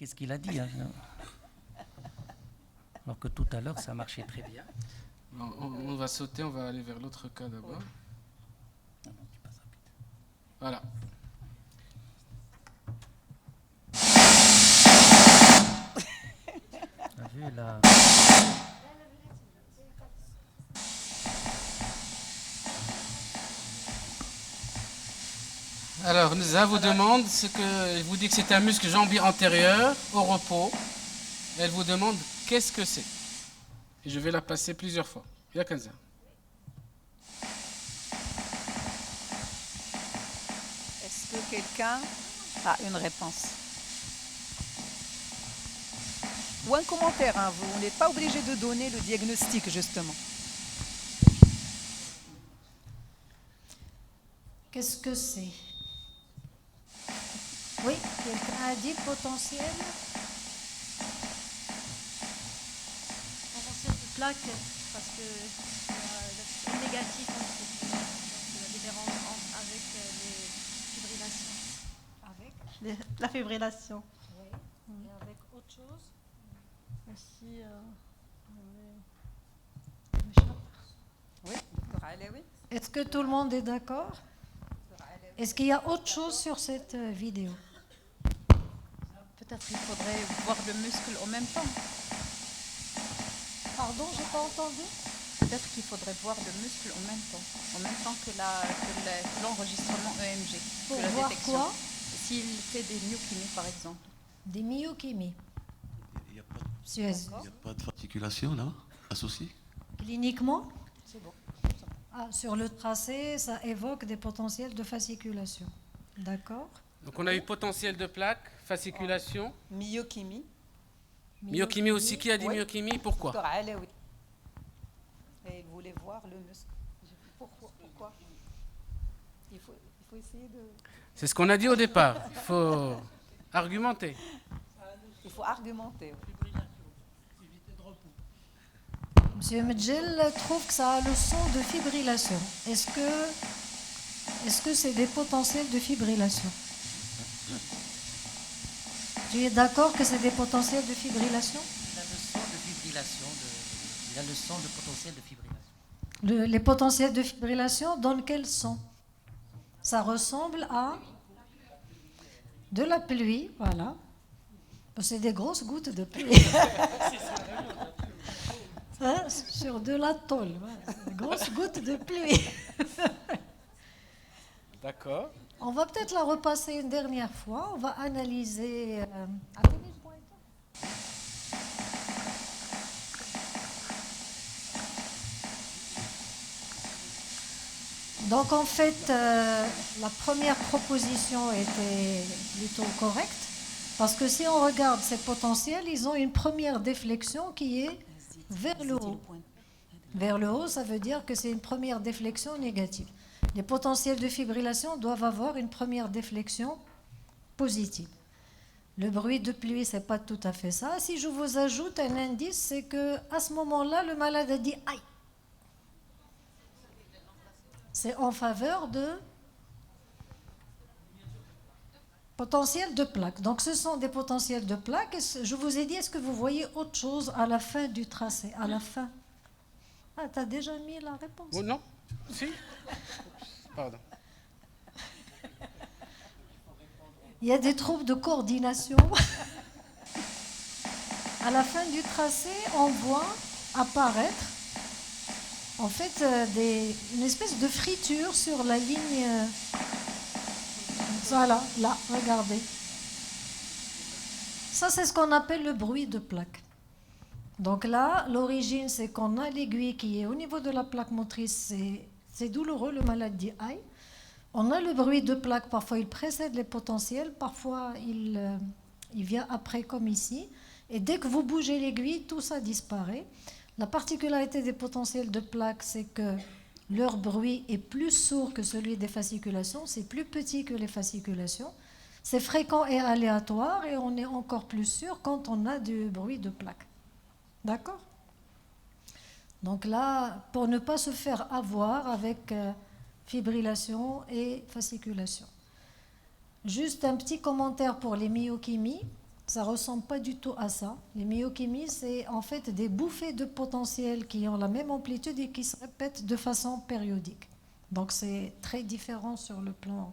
qu'est-ce qu'il a dit hein. Alors que tout à l'heure, ça marchait très bien. On va sauter, on va aller vers l'autre cas d'abord. Non, non, tu passes rapide. Voilà. T'as vu là. Alors, Nza vous demande, elle vous dit que c'est un muscle jambier antérieur au repos. Elle vous demande qu'est-ce que c'est. Et je vais la passer plusieurs fois. Il y a 15 ans. Est-ce que quelqu'un a une réponse? Ou un commentaire, hein, vous n'êtes pas obligé de donner le diagnostic, justement. Qu'est-ce que c'est? Oui, quelqu'un a dit potentiel. Potentiel de plaque, parce que le négatif, c'est la différence avec les fibrillations. Avec La fibrillation. Oui. Et avec autre chose Aussi, Oui, docteur Alaoui. Est-ce que tout le monde est d'accord? Est-ce qu'il y a autre chose sur cette vidéo? Peut-être il faudrait voir le muscle en même temps. Pardon, j'ai pas entendu. Peut-être qu'il faudrait voir le muscle en même temps que l'enregistrement EMG. Pour que la voir détection. quoi? S'il fait des myokinées, par exemple. Des myochimies. Il n'y a, Suez. pas de fasciculation là, associée? Cliniquement, C'est bon. sur le tracé, ça évoque des potentiels de fasciculation. D'accord. Donc on a eu potentiel de plaque, fasciculation, Myochimie. myochimie aussi. Qui a dit Oui. myochimie? Pourquoi? Docteur Alaoui. Et il voulait voir le muscle. Pourquoi il faut essayer de... C'est ce qu'on a dit au départ. Il faut argumenter. Il faut argumenter. Monsieur Medjel trouve que ça a le son de fibrillation. Est-ce que c'est des potentiels de fibrillation? Tu es d'accord que c'est des potentiels de fibrillation? Il a le son de fibrillation. Il a le son de potentiel de fibrillation. Les potentiels de fibrillation donnent quel son? Ça ressemble à de la pluie, voilà. C'est des grosses gouttes de pluie. Hein, sur de la tôle, voilà. Des grosses gouttes de pluie. D'accord. On va peut-être la repasser une dernière fois. On va analyser. Donc en fait, la première proposition était plutôt correcte, parce que si on regarde ces potentiels, ils ont une première déflexion qui est vers le haut. Vers le haut, ça veut dire que c'est une première déflexion négative. Les potentiels de fibrillation doivent avoir une première déflexion positive. Le bruit de pluie, c'est pas tout à fait ça. Si je vous ajoute un indice, c'est que à ce moment-là, le malade a dit aïe. C'est en faveur de potentiel de plaque. Donc ce sont des potentiels de plaque. Je vous ai dit, est-ce que vous voyez autre chose à la fin du tracé? À la fin. Ah, tu as déjà mis la réponse. Oh non? Si? Pardon. Il y a des troubles de coordination. À la fin du tracé, on voit apparaître en fait une espèce de friture sur la ligne. Voilà, là, regardez. Ça, c'est ce qu'on appelle le bruit de plaque. Donc là, l'origine, c'est qu'on a l'aiguille qui est au niveau de la plaque motrice, c'est douloureux, le malade dit aïe. On a le bruit de plaque, parfois il précède les potentiels, parfois il vient après comme ici. Et dès que vous bougez l'aiguille, tout ça disparaît. La particularité des potentiels de plaque, c'est que leur bruit est plus sourd que celui des fasciculations, c'est plus petit que les fasciculations. C'est fréquent et aléatoire et on est encore plus sûr quand on a du bruit de plaque. D'accord? Donc là, pour ne pas se faire avoir avec fibrillation et fasciculation. Juste un petit commentaire pour les myochimies. Ça ne ressemble pas du tout à ça. Les myochémies, c'est en fait des bouffées de potentiel qui ont la même amplitude et qui se répètent de façon périodique. Donc c'est très différent sur le plan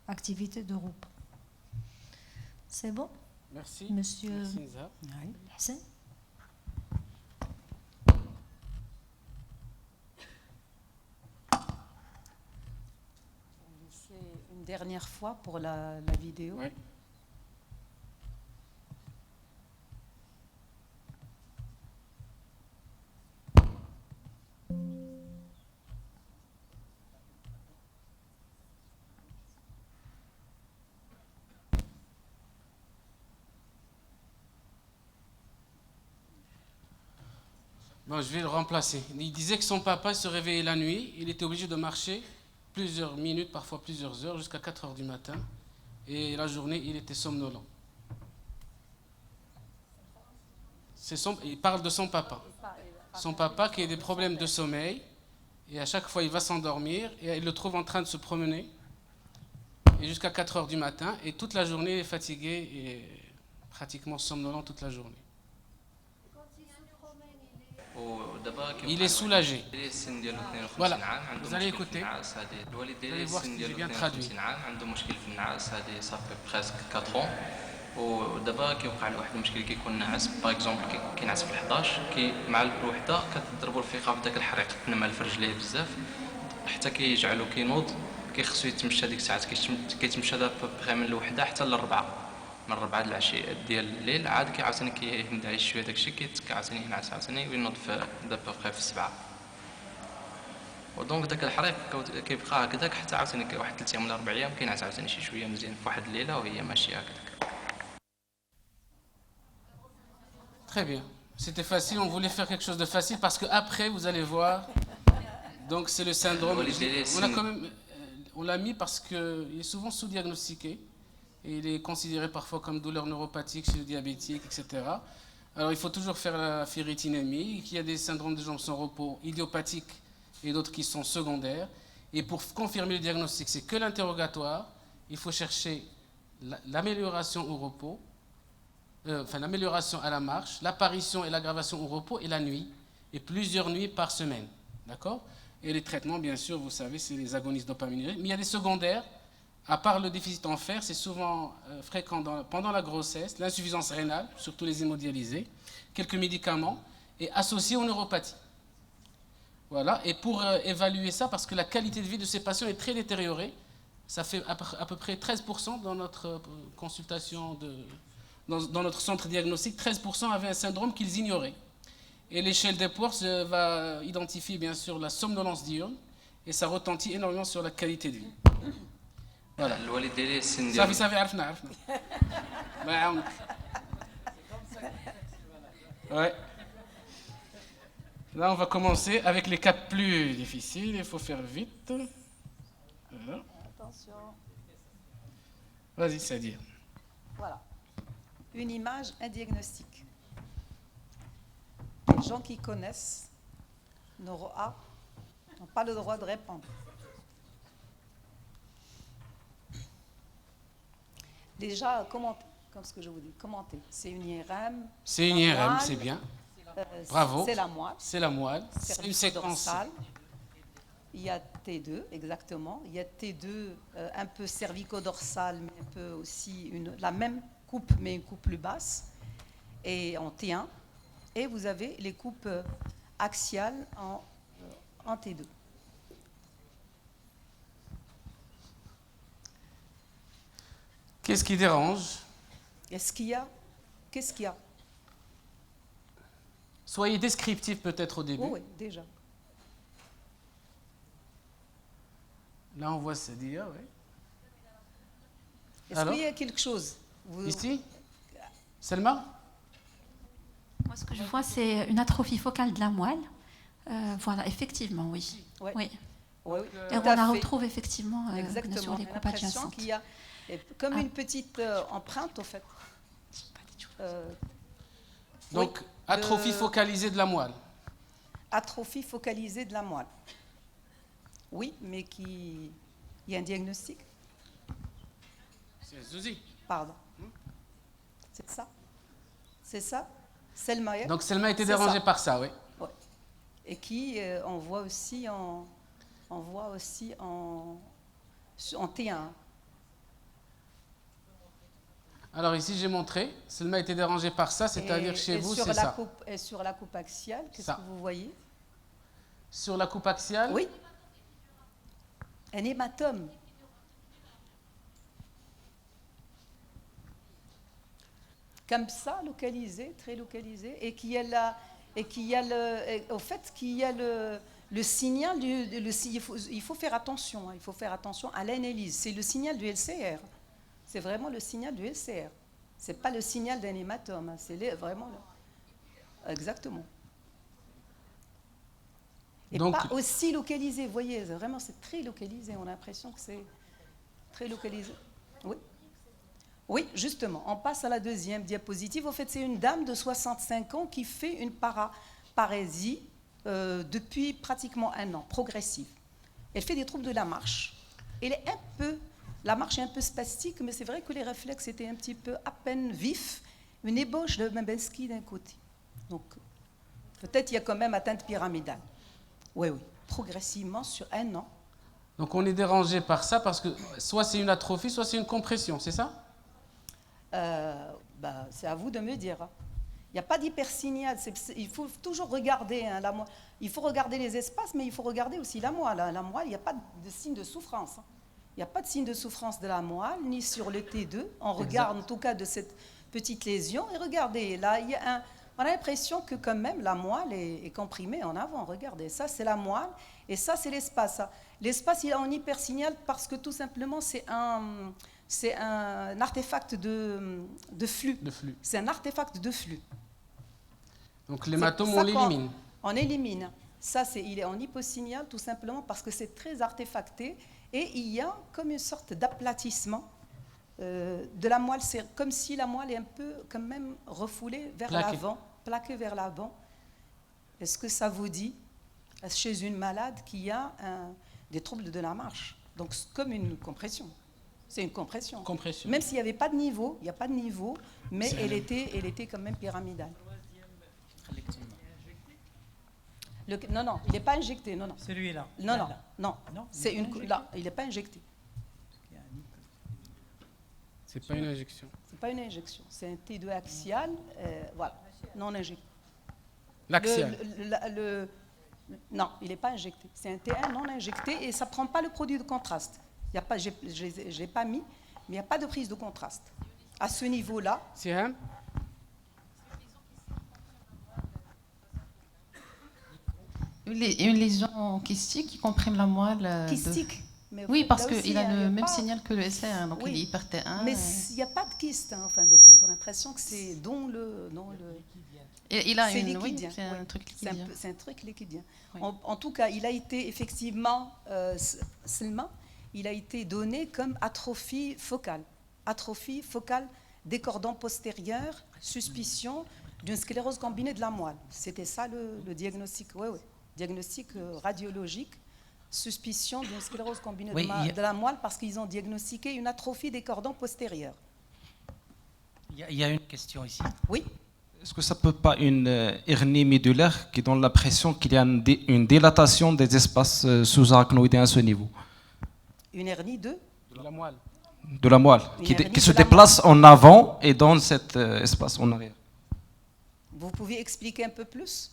activité de repos. C'est bon, Merci. monsieur Merci, Nizar. Hassan? C'est une dernière fois pour la vidéo. Ouais. Bon, je vais le remplacer. Il disait que son papa se réveillait la nuit, il était obligé de marcher plusieurs minutes, parfois plusieurs heures, jusqu'à 4 heures du matin. Et la journée, il était somnolent. Il parle de son papa. Son papa qui a des problèmes de sommeil, et à chaque fois, il va s'endormir, et il le trouve en train de se promener, et jusqu'à 4 heures du matin, et toute la journée, il est fatigué et pratiquement somnolent toute la journée. Il est soulagé. Voilà, vous allez écouter. Vous allez voir si j'ai bien traduit. ودابا كيوقع له واحد المشكل كيكون ناعس باغ اكزومبل كينعس في 11 مع الوحده كتضربوا الفيقه في داك الحريق تنمل في رجليه بزاف حتى كيجعلو كينوض كيخصو يتمشى ديك الساعات كيتمشى دابا من الوحده حتى للربعه من 4 العشيه ديال الليل عاد عاوتاني كيهمد عليه شويه داكشي كيتك عاوتاني ينعس عاوتاني وينوض في دابا في 7 ودونك داك الحريق كيبقى هكذاك حتى عاوتاني واحد 3 ايام ولا 4 ايام كينعس عاوتاني شي شويه مزيان في واحد الليله وهي ماشيه هكذاك. Très bien. C'était facile, on voulait faire quelque chose de facile parce qu'après, vous allez voir, donc c'est le syndrome. On l'a mis parce qu'il est souvent sous-diagnostiqué et il est considéré parfois comme douleur neuropathique chez le diabétique, etc. Alors il faut toujours faire la ferritinémie, qu'il y a des syndromes de jambes sans repos idiopathiques et d'autres qui sont secondaires. Et pour confirmer le diagnostic, c'est que l'interrogatoire, il faut chercher l'amélioration au repos, l'amélioration à la marche, l'apparition et l'aggravation au repos et la nuit, et plusieurs nuits par semaine. D'accord? Et les traitements, bien sûr, vous savez, c'est les agonistes dopaminergiques. Mais il y a des secondaires, à part le déficit en fer, c'est souvent fréquent pendant la grossesse, l'insuffisance rénale, surtout les hémodialysés, quelques médicaments, et associés aux neuropathies. Voilà, et pour évaluer ça, parce que la qualité de vie de ces patients est très détériorée, ça fait à peu près 13% dans notre consultation dans notre centre diagnostique, 13% avaient un syndrome qu'ils ignoraient. Et l'échelle d'Epworth va identifier bien sûr la somnolence diurne et ça retentit énormément sur la qualité de vie. Voilà. Ça fait عرفنا. Ouais. Là, on va commencer avec les cas plus difficiles. Il faut faire vite. Voilà. Attention. Vas-y, c'est-à-dire. Voilà. Une image, un diagnostic. Les gens qui connaissent n'ont pas le droit de répondre. Déjà, commentez, comme ce que je vous dis, commentez. C'est une IRM. C'est une IRM, c'est bien. Bravo. C'est la moelle. C'est la moelle. C'est une séquence. Dorsale. Il y a T2, exactement. Il y a T2 un peu cervico-dorsale, mais un peu aussi la même coupe, mais une coupe plus basse, et en T1. Et vous avez les coupes axiales en T2. Qu'est-ce qui dérange? Qu'est-ce qu'il y a? Soyez descriptif peut-être au début. Oui, déjà. Là, on voit c'est-à-dire, oui. Est-ce qu'il y a quelque chose? Ici? Selma? Moi, ce que je vois, c'est une atrophie focale de la moelle. Voilà, effectivement, oui. Ouais. Oui. Oui, Et on la retrouve effectivement sur les coupes adjacentes. Qu'il y a comme une petite empreinte, en fait. Donc, atrophie focalisée de la moelle. Atrophie focalisée de la moelle. Oui, mais il y a un diagnostic. C'est Zuzi. Pardon. C'est ça. C'est ça, Selma. Donc Selma était dérangée par ça, oui. Ouais. Et qui, on voit aussi en T1. Alors ici, j'ai montré, Selma était dérangée par ça, c'est-à-dire chez vous, c'est ça. Et sur la coupe axiale, qu'est-ce que vous voyez? Sur la coupe axiale? Oui. Un hématome. Comme ça, localisé, très localisé, et qui a le signal il faut faire attention, il faut faire attention à l'analyse. C'est le signal du LCR. C'est vraiment le signal du LCR. C'est pas le signal d'un hématome, c'est vraiment exactement. Et donc, pas aussi localisé, vous voyez, vraiment c'est très localisé, on a l'impression que c'est très localisé. Oui. Oui, justement, on passe à la deuxième diapositive. En fait, c'est une dame de 65 ans qui fait une parésie depuis pratiquement 1 an, progressive. Elle fait des troubles de la marche. La marche est un peu spastique, mais c'est vrai que les réflexes étaient un petit peu à peine vifs. Une ébauche de Babinski d'un côté. Donc, peut-être il y a quand même atteinte pyramidale. Oui, progressivement sur 1 an. Donc, on est dérangé par ça parce que soit c'est une atrophie, soit c'est une compression, c'est ça? C'est à vous de me dire. Il n'y a pas d'hypersignal. Il faut toujours regarder il faut regarder les espaces, mais il faut regarder aussi la moelle. La moelle, il n'y a pas de signe de souffrance. Il n'y a pas de signe de souffrance de la moelle, ni sur le T2. On regarde en tout cas de cette petite lésion. Et regardez, là, on a l'impression que quand même la moelle est comprimée en avant. Regardez, ça c'est la moelle et ça c'est l'espace. L'espace, il est en hypersignal parce que tout simplement c'est un artefact de flux. C'est un artefact de flux. Donc l'hématome, on l'élimine. On élimine. Ça, il est en hyposignal tout simplement parce que c'est très artefacté et il y a comme une sorte d'aplatissement de la moelle. C'est comme si la moelle est un peu quand même refoulée vers l'avant, plaquée vers l'avant. Est-ce que ça vous dit chez une malade qui a des troubles de la marche? Donc comme une compression. C'est une compression. Même s'il n'y avait pas de niveau, il n'y a pas de niveau, mais elle était quand même pyramidale. Non, il n'est pas injecté. Non. Celui-là. Non. Là, il n'est pas injecté. C'est pas une injection. C'est pas une injection. C'est un T2 axial, voilà, non injecté. L'axial. Non, il n'est pas injecté. C'est un T1 non injecté et ça ne prend pas le produit de contraste. Je ne l'ai pas mis, mais il n'y a pas de prise de contraste. À ce niveau-là. C'est un Une lésion kystique qui comprime la moelle. Kystique oui, parce qu'il a le même signal que le SR, donc il est hyper T1. Mais il n'y a pas de kyste, en fin de compte. On a l'impression que c'est dans le... Et il a c'est liquidien. C'est un truc liquidien. C'est un truc liquidien. Oui. En tout cas, il a été effectivement, seulement, il a été donné comme atrophie focale. Atrophie focale des cordons postérieurs, suspicion d'une sclérose combinée de la moelle. C'était ça le diagnostic. Oui. Diagnostic radiologique, suspicion d'une sclérose combinée de la moelle parce qu'ils ont diagnostiqué une atrophie des cordons postérieurs. Il y a une question ici. Oui. Est-ce que ça ne peut pas une hernie médulaire qui donne l'impression qu'il y a une dilatation des espaces sous-arachnoïdiens à ce niveau? Une hernie de la moelle. De la moelle, qui se déplace en avant et dans cet espace en arrière. Vous pouvez expliquer un peu plus?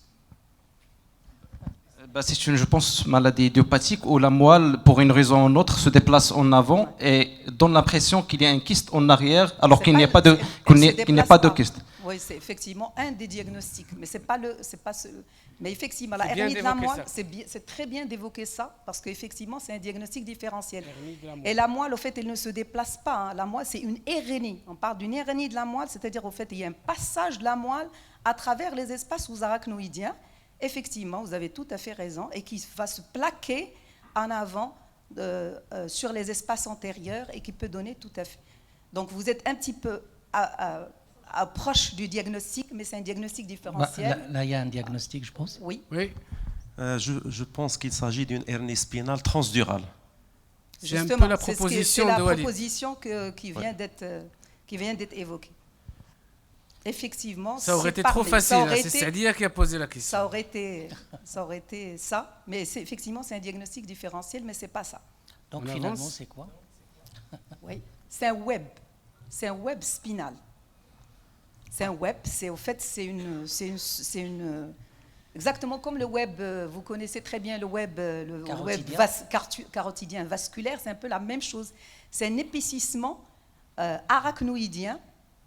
C'est une, je pense, maladie idiopathique où la moelle, pour une raison ou une autre, se déplace en avant et donne l'impression qu'il y a un kyste en arrière, alors qu'il n'y a pas de kyste. Oui, c'est effectivement un des diagnostics, mais mais effectivement, la hernie de la moelle, c'est très bien d'évoquer ça, parce qu'effectivement, c'est un diagnostic différentiel. Et la moelle, au fait, elle ne se déplace pas. La moelle, c'est une hernie. On parle d'une hernie de la moelle, c'est-à-dire, au fait, il y a un passage de la moelle à travers les espaces sous-arachnoïdiens. Effectivement, vous avez tout à fait raison, et qui va se plaquer en avant sur les espaces antérieurs et qui peut donner tout à fait. Donc, vous êtes un petit peu proche du diagnostic, mais c'est un diagnostic différentiel. Là, il y a un diagnostic, je pense. Oui. Je pense qu'il s'agit d'une hernie spinale transdurale. C'est un peu la proposition de Walid. C'est la proposition qui vient d'être évoquée. effectivement, ça aurait été parler. trop facile. C'est Sadia qui a posé la question. Ça aurait été ça. Mais effectivement, c'est un diagnostic différentiel, mais c'est pas ça. Donc finalement, c'est quoi? Oui, c'est un web. C'est un web spinal. C'est un web. C'est une exactement comme le web. Vous connaissez très bien le web carotidien vasculaire. C'est un peu la même chose. C'est un épaississement arachnoïdien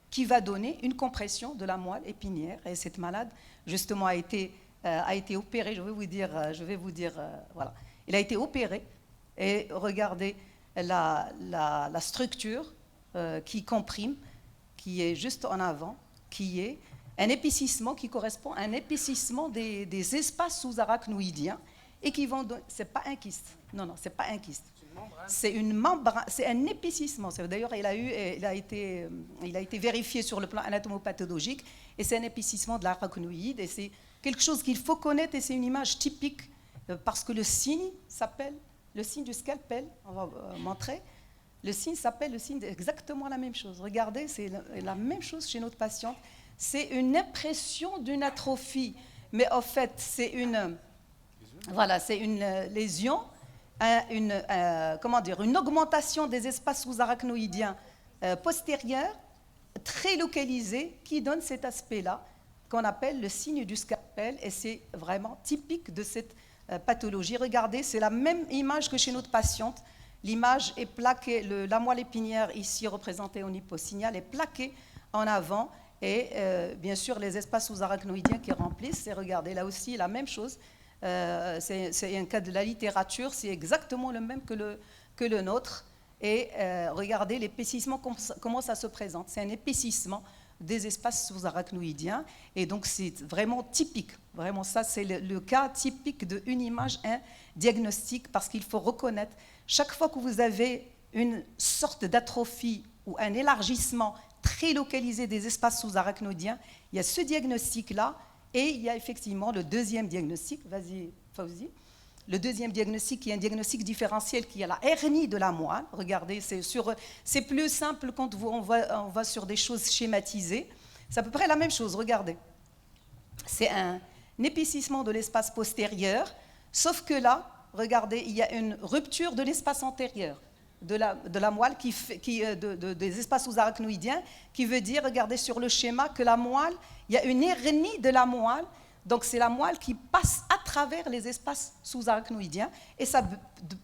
qui va donner une compression de la moelle épinière. Et cette malade, justement, a été opérée. Je vais vous dire, voilà. Il a été opéré. Et regardez la structure qui comprime, qui est juste en avant, qui est un épaississement qui correspond à un épaississement des espaces sous-arachnoïdiens et qui vont donner... C'est pas un kyste. Non, c'est pas un kyste. C'est une membrane, c'est un épaississement. D'ailleurs, il a été vérifié sur le plan anatomopathologique et c'est un épaississement de l'arachnoïde et c'est quelque chose qu'il faut connaître et c'est une image typique parce que le signe s'appelle le signe du scalpel. On va montrer. Le signe s'appelle le signe exactement la même chose. Regardez, c'est la même chose chez notre patiente. C'est une impression d'une atrophie, mais en fait, c'est une lésion. Une augmentation des espaces sous-arachnoïdiens postérieurs très localisés qui donne cet aspect-là qu'on appelle le signe du scalpel et c'est vraiment typique de cette pathologie. Regardez, c'est la même image que chez notre patiente. L'image est plaquée, la moelle épinière ici représentée au niveau signal est plaquée en avant et bien sûr les espaces sous-arachnoïdiens qui remplissent. Et regardez, là aussi la même chose. C'est un cas de la littérature, c'est exactement le même que le nôtre. Et regardez l'épaississement, comment ça se présente. C'est un épaississement des espaces sous-arachnoïdiens. Et donc, c'est vraiment typique. Vraiment, ça, c'est le cas typique d'une image, un diagnostic, parce qu'il faut reconnaître, chaque fois que vous avez une sorte d'atrophie ou un élargissement très localisé des espaces sous-arachnoïdiens, il y a ce diagnostic-là. Et il y a effectivement le deuxième diagnostic, vas-y Fawzi, le deuxième diagnostic qui est un diagnostic différentiel qui est la hernie de la moelle. Regardez, c'est plus simple quand on va sur des choses schématisées. C'est à peu près la même chose, regardez. C'est un épaississement de l'espace postérieur, sauf que là, regardez, il y a une rupture de l'espace antérieur de la moelle, des espaces sous-arachnoïdiens, qui veut dire, regardez sur le schéma, que la moelle, il y a une hernie de la moelle, donc c'est la moelle qui passe à travers les espaces sous-arachnoïdiens, et ça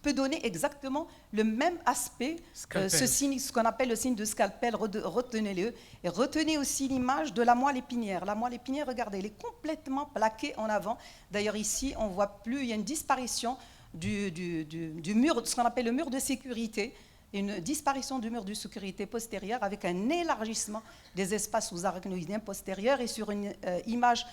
peut donner exactement le même aspect, ce signe, ce qu'on appelle le signe de scalpel, retenez-le, et retenez aussi l'image de la moelle épinière. La moelle épinière, regardez, elle est complètement plaquée en avant. D'ailleurs ici, on ne voit plus, il y a une disparition du mur, ce qu'on appelle le mur de sécurité, une disparition du mur de sécurité postérieur avec un élargissement des espaces sous-arachnoïdiens postérieurs et sur une image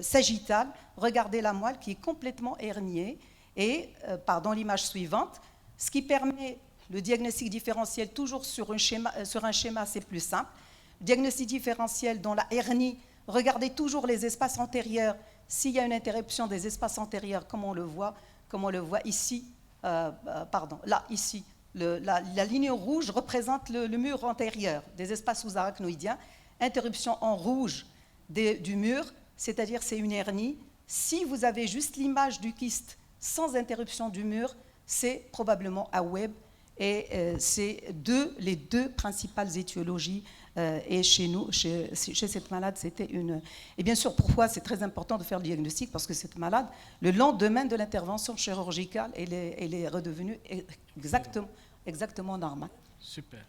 sagittale, regardez la moelle qui est complètement herniée et, pardon, l'image suivante, ce qui permet le diagnostic différentiel toujours sur un schéma c'est plus simple. Diagnostic différentiel dans la hernie, regardez toujours les espaces antérieurs, s'il y a une interruption des espaces antérieurs, comme on le voit ici, là, ici, la ligne rouge représente le mur antérieur des espaces sous-arachnoïdiens. Interruption en rouge du mur, c'est-à-dire c'est une hernie. Si vous avez juste l'image du kyste sans interruption du mur, c'est probablement un web. Et c'est les deux principales étiologies. Et chez nous, chez cette malade, c'était une... Et bien sûr, pourquoi c'est très important de faire le diagnostic? Parce que cette malade, le lendemain de l'intervention chirurgicale, elle est redevenue exactement normale. Super.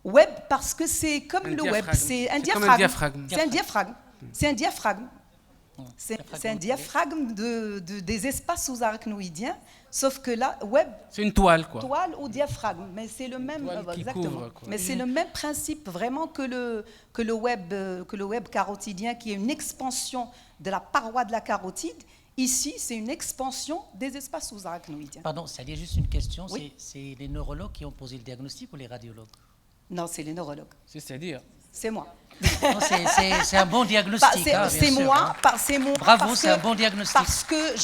Web, parce que c'est comme le web, c'est un diaphragme. C'est un diaphragme. C'est un diaphragme. C'est un diaphragme des espaces sous-arachnoïdiens, sauf que là, web... C'est une toile, quoi. Toile ou diaphragme, mais c'est le même... exactement. Couvre, mais c'est le même principe, vraiment, que le web carotidien, qui est une expansion de la paroi de la carotide. Ici, c'est une expansion des espaces sous-arachnoïdiens. Pardon, c'est juste une question. Oui. C'est les neurologues qui ont posé le diagnostic ou les radiologues? Non, c'est les neurologues. C'est-à-dire c'est moi. C'est un bon diagnostic. C'est moi. Bravo, c'est un bon diagnostic. Parce que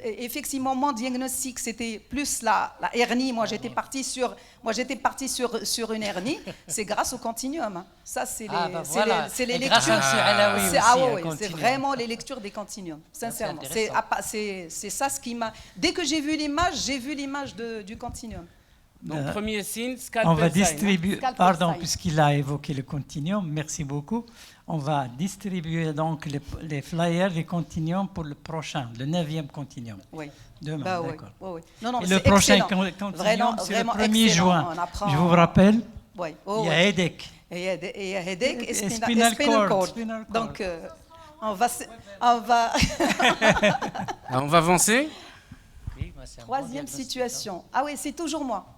effectivement, mon diagnostic, c'était plus la hernie. Moi, j'étais partie sur une hernie. C'est grâce au continuum. Hein. Ça, c'est les lectures. C'est vraiment les lectures des continuums. Sincèrement, c'est ça ce qui m'a. Dès que j'ai vu l'image du continuum. Donc, premier signe, scalpel on va sign. distribuer, pardon, puisqu'il a évoqué le continuum, merci beaucoup. On va distribuer donc les flyers, les continuums pour le prochain, le 9e continuum. Oui. Demain, d'accord. Oui. Non, et le prochain continuum, c'est le 1er juin. Je vous rappelle, il y a EDEC. Il y a EDEC et Spinal Cord. Donc, on va on va avancer. Troisième situation. Ah oui, c'est toujours moi.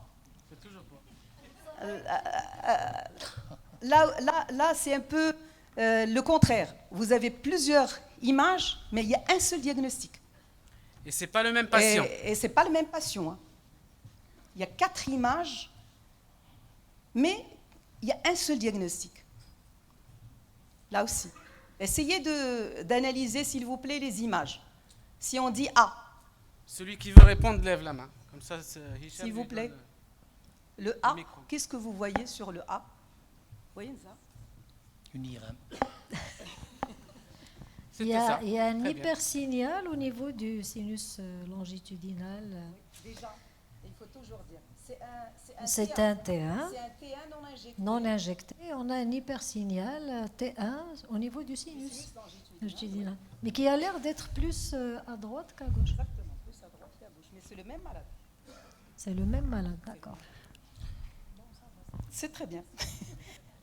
Là, c'est un peu le contraire. Vous avez plusieurs images, mais il y a un seul diagnostic. Et c'est pas le même patient. Et c'est pas le même patient. Hein. Il y a 4 images, mais il y a un seul diagnostic. Là aussi. Essayez d'analyser, s'il vous plaît, les images. Si on dit A. Celui qui veut répondre lève la main. Comme ça, s'il vous plaît. Le A, qu'est-ce que vous voyez sur le A? Vous voyez ça? Une IRM. Il y a un hypersignal au niveau du sinus longitudinal. Déjà, il faut toujours dire. C'est un T1. C'est un T1 non injecté. Non injecté. On a un hypersignal T1 au niveau du sinus longitudinal. Mais qui a l'air d'être plus à droite qu'à gauche. Exactement, plus à droite qu'à gauche. Mais c'est le même malade. C'est le même malade, d'accord. C'est très bien.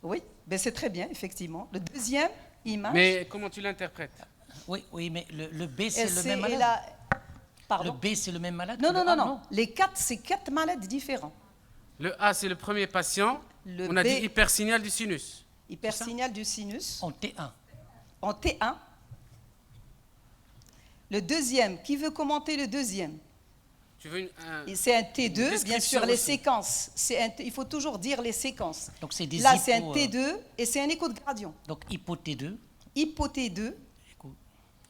Oui, ben c'est très bien, effectivement. Le deuxième image. Mais comment tu l'interprètes? Oui, mais le B, c'est le même malade. Pardon? Le B, c'est le même malade? Non. Les 4, c'est 4 malades différents. Le A, c'est le premier patient. On a dit hypersignal du sinus. Hypersignal du sinus. En T1. En T1. Le deuxième, qui veut commenter le deuxième? C'est un T2, bien sûr, les séquences. Il faut toujours dire les séquences. Donc c'est des Là, c'est un T2 et c'est un écho de gradient. Donc hypo T2. Hypo T2.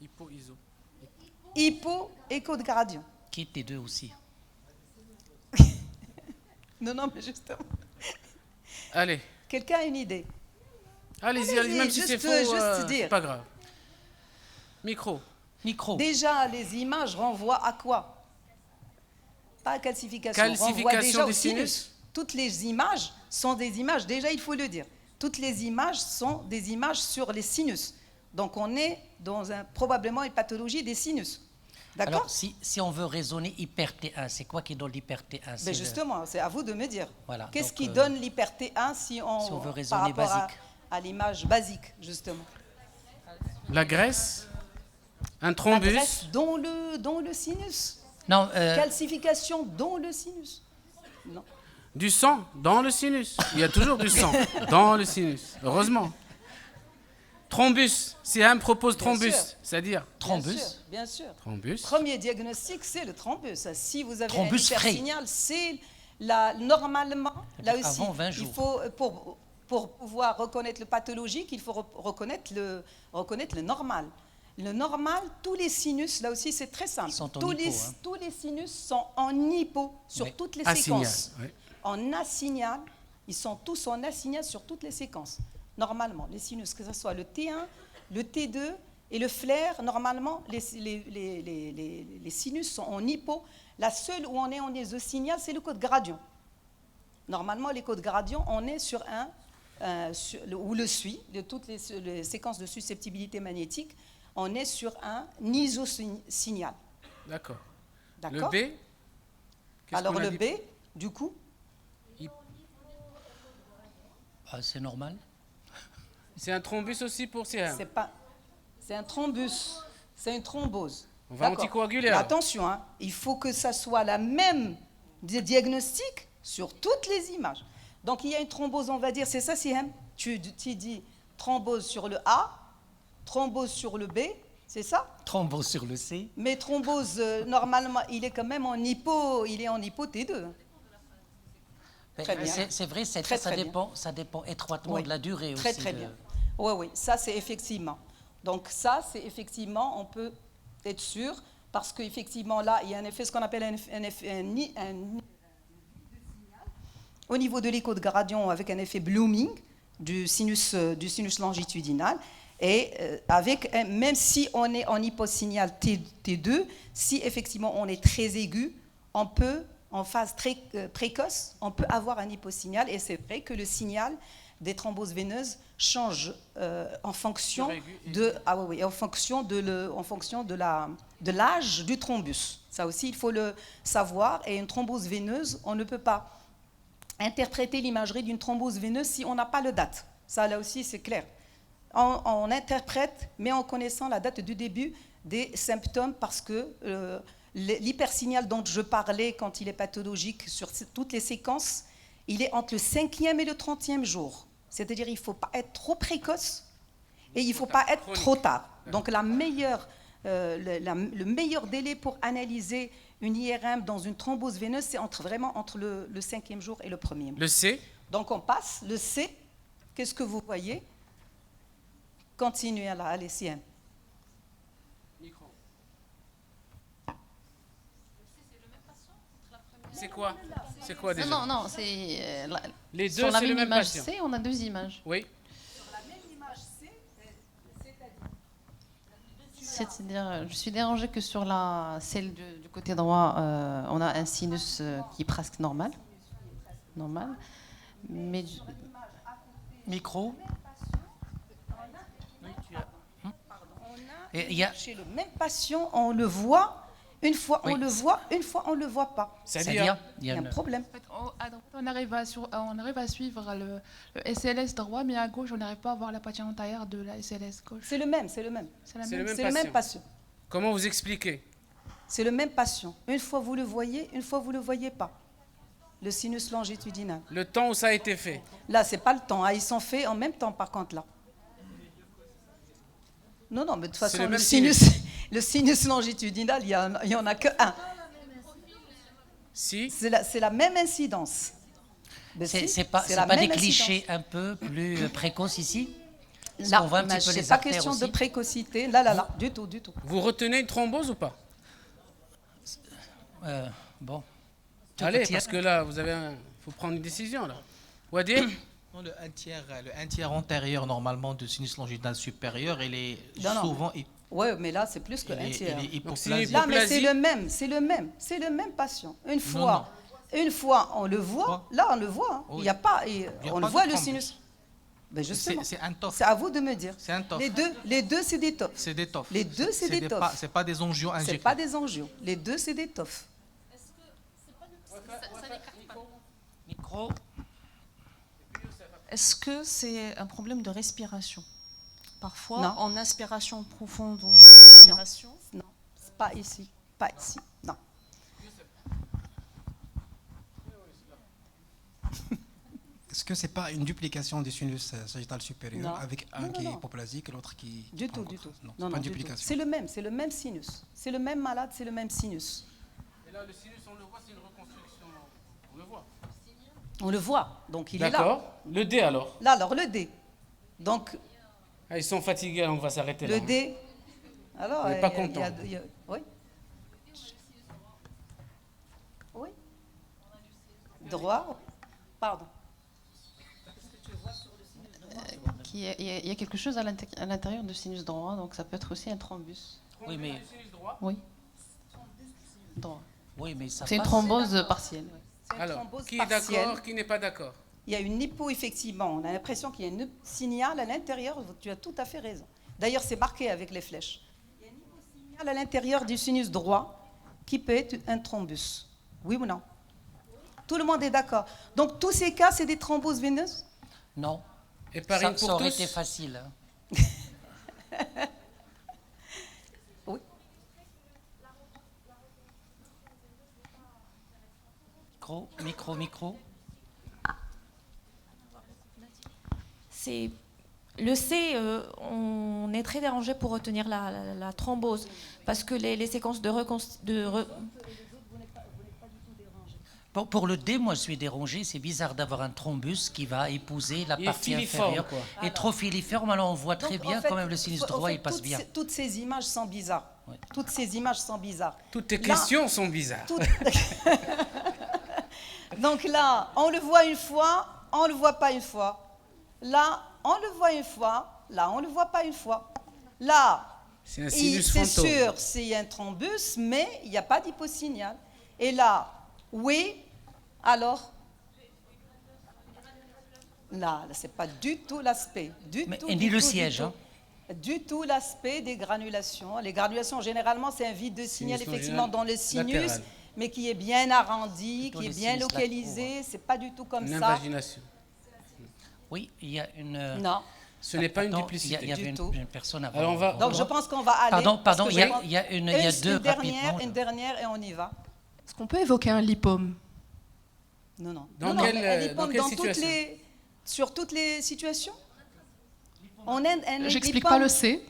Hypo-iso. Hypo, écho de gradient. Qui est T2 aussi. Non, mais justement. Allez. Quelqu'un a une idée? Allez-y, même si c'est faux, c'est pas grave. Micro. Déjà, les images renvoient à quoi? Pas calcification. Renvoie déjà des au sinus. Toutes les images sont des images, déjà il faut le dire, toutes les images sont des images sur les sinus. Donc on est dans probablement une pathologie des sinus. D'accord? Alors si on veut raisonner hyper T1, c'est quoi qui donne l'hyper T1? Ben justement, c'est à vous de me dire. Voilà, qu'est-ce qui donne l'hyper T1 si on veut raisonner basique? À l'image basique, justement. La graisse? Un thrombus? La graisse dans le sinus. Non, calcification dans le sinus. Non. Du sang dans le sinus. Il y a toujours du sang dans le sinus. Heureusement. Thrombus. Si un propose thrombus, c'est-à-dire thrombus. Bien sûr. Thrombus. Premier diagnostic, c'est le thrombus. Si vous avez thrombus un hypersignal, c'est normalement là aussi. Avant 20 jours. Il faut pour pouvoir reconnaître le pathologique, il faut reconnaître le normal. Le normal, tous les sinus, là aussi, c'est très simple. Tous les sinus sont en hypo sur toutes les séquences. En assignal, ils sont tous en assignal sur toutes les séquences. Normalement, les sinus, que ce soit le T1, le T2 et le flair, normalement, les sinus sont en hypo. La seule où on est en isosignal, c'est le code gradient. Normalement, les codes gradient, on est sur ou le suit, de toutes les séquences de susceptibilité magnétique, on est sur un isosignal. D'accord. D'accord. Le B? Alors le B, du coup? C'est normal. C'est un thrombus aussi pour CM? C'est un thrombus, c'est une thrombose. On va anticoaguler. Attention, hein, il faut que ça soit la même diagnostic sur toutes les images. Donc il y a une thrombose, on va dire, c'est ça, CM? Tu dis thrombose sur le A, thrombose sur le B, c'est ça? Thrombose sur le C. Mais thrombose, normalement, il est quand même en hypo, il est en hypo T2. Très bien. C'est vrai, ça dépend étroitement de la durée très, aussi. Très bien. Oui, ça c'est effectivement. Donc ça, c'est effectivement, on peut être sûr, parce qu'effectivement là, il y a un effet, ce qu'on appelle au niveau de l'écho de gradient avec un effet blooming du sinus longitudinal. Et même si on est en hyposignal T2, si effectivement on est très aigu, on peut, en phase très précoce, on peut avoir un hyposignal. Et c'est vrai que le signal des thromboses veineuses change en fonction de l'âge du thrombus. Ça aussi, il faut le savoir. Et une thrombose veineuse, on ne peut pas interpréter l'imagerie d'une thrombose veineuse si on n'a pas le date. Ça, là aussi, c'est clair. On interprète, mais en connaissant la date du début des symptômes, parce que l'hypersignal dont je parlais quand il est pathologique sur toutes les séquences, il est entre le 5e et le 30e jour. C'est-à-dire qu'il ne faut pas être trop précoce et il ne faut pas être trop tard. Donc le meilleur délai pour analyser une IRM dans une thrombose veineuse, c'est vraiment entre le 5e jour et le 1er mois. Le C. Donc on passe. Le C, qu'est-ce que vous voyez? Continuez là, allez, CM. C'est quoi? C'est quoi déjà? Non, c'est... Les deux, sur la c'est le même même image patient. C, on a deux images. Oui. Sur la même image C, c'est-à-dire, je suis dérangée que sur celle du côté droit, on a un sinus qui est presque normal. Mais... Micro. Chez le même patient, on le voit, une fois on le voit, une fois on ne le voit pas. C'est-à-dire, il y a un problème. On arrive à suivre le SLS droit, mais à gauche, on n'arrive pas à voir la partie antérieure de la SLS gauche. C'est le même. C'est le même patient. Comment vous expliquez? C'est le même patient. Une fois vous le voyez, une fois vous ne le voyez pas. Le sinus longitudinal. Le temps où ça a été fait? Là, c'est pas le temps. Ils sont faits en même temps, par contre, là. Non, mais de toute façon, le sinus longitudinal, il n'y en a que un. Si. C'est la même incidence. C'est pas des clichés un peu plus précoces ici? Là, c'est pas question de précocité. Là, du tout. Vous retenez une thrombose ou pas? Bon. Allez, parce que là, faut prendre une décision, là. Wadir? Le un tiers antérieur, normalement, du sinus longitudinal supérieur, il est souvent... Oui, mais là, c'est plus que un tiers. Là, mais c'est le même patient. Une fois, on le voit, là, on le voit. Il n'y a pas... On le voit, le sinus. Ben justement, c'est à vous de me dire. C'est un TOF. Les deux, c'est des TOF. C'est des TOF. Les deux, c'est des TOF. C'est pas des angios injectés. C'est pas des angios. Les deux, c'est des TOF. Micro. Est-ce que c'est un problème de respiration? Parfois, non. En inspiration profonde ou en expiration? Non, pas ici. Non. Est-ce que c'est pas une duplication du sinus sagittal supérieur avec un qui est hypoplasique et l'autre qui... Du tout. Non, pas une duplication. C'est le même sinus. C'est le même malade, c'est le même sinus. Et là, le sinus, on le voit, c'est une reconstruction. On le voit. On le voit, donc il est là. D'accord. Le D alors? Là, alors le D. Donc. Ils sont fatigués, on va s'arrêter là. Le D. Alors, on n'est pas content. Oui. Oui. Droit. Pardon. Il y a quelque chose à l'intérieur du sinus droit, donc ça peut être aussi un thrombus. Oui, mais... Oui. Droit. Oui, mais ça c'est une thrombose partielle. Alors, qui est d'accord, qui n'est pas d'accord? Il y a une hypo, effectivement. On a l'impression qu'il y a un signal à l'intérieur. Tu as tout à fait raison. D'ailleurs, c'est marqué avec les flèches. Il y a un hyposignal à l'intérieur du sinus droit qui peut être un thrombus. Oui ou non? Tout le monde est d'accord. Donc, tous ces cas, c'est des thromboses veineuses? Non. Et Paris pour ça aurait tous? été facile. Oui. Micro. C'est le C, on est très dérangé pour retenir la thrombose parce que les séquences Pour le D, moi je suis dérangé. C'est bizarre d'avoir un thrombus qui va épouser la partie inférieure. Et trop filiforme, alors on voit très bien quand même le sinus droit, il passe bien. Toutes ces images sont bizarres. Ouais. Toutes ces images sont bizarres. Toutes tes questions sont bizarres. Donc là, on le voit une fois, on le voit pas une fois. Là, on le voit une fois. Là, on le voit pas une fois. Là, c'est sûr, c'est un thrombus, mais il n'y a pas d'hyposignal. Et là, oui, alors là, c'est pas du tout l'aspect. Ni le siège. Du tout l'aspect des granulations. Les granulations, généralement, c'est un vide de signal, effectivement, dans le sinus, latéral, mais qui est bien arrondi, qui est bien localisé. C'est pas du tout comme ça. Une invagination. Oui, il y a une... Non. Ce n'est pas une duplicité. Il y avait une personne avant. Alors on va, donc je pense qu'on va aller... Pardon, il y a deux rapidement. Une dernière et on y va. Est-ce qu'on peut évoquer un lipome? Non. Dans quelle situation? Sur toutes les situations. J'explique pas le C.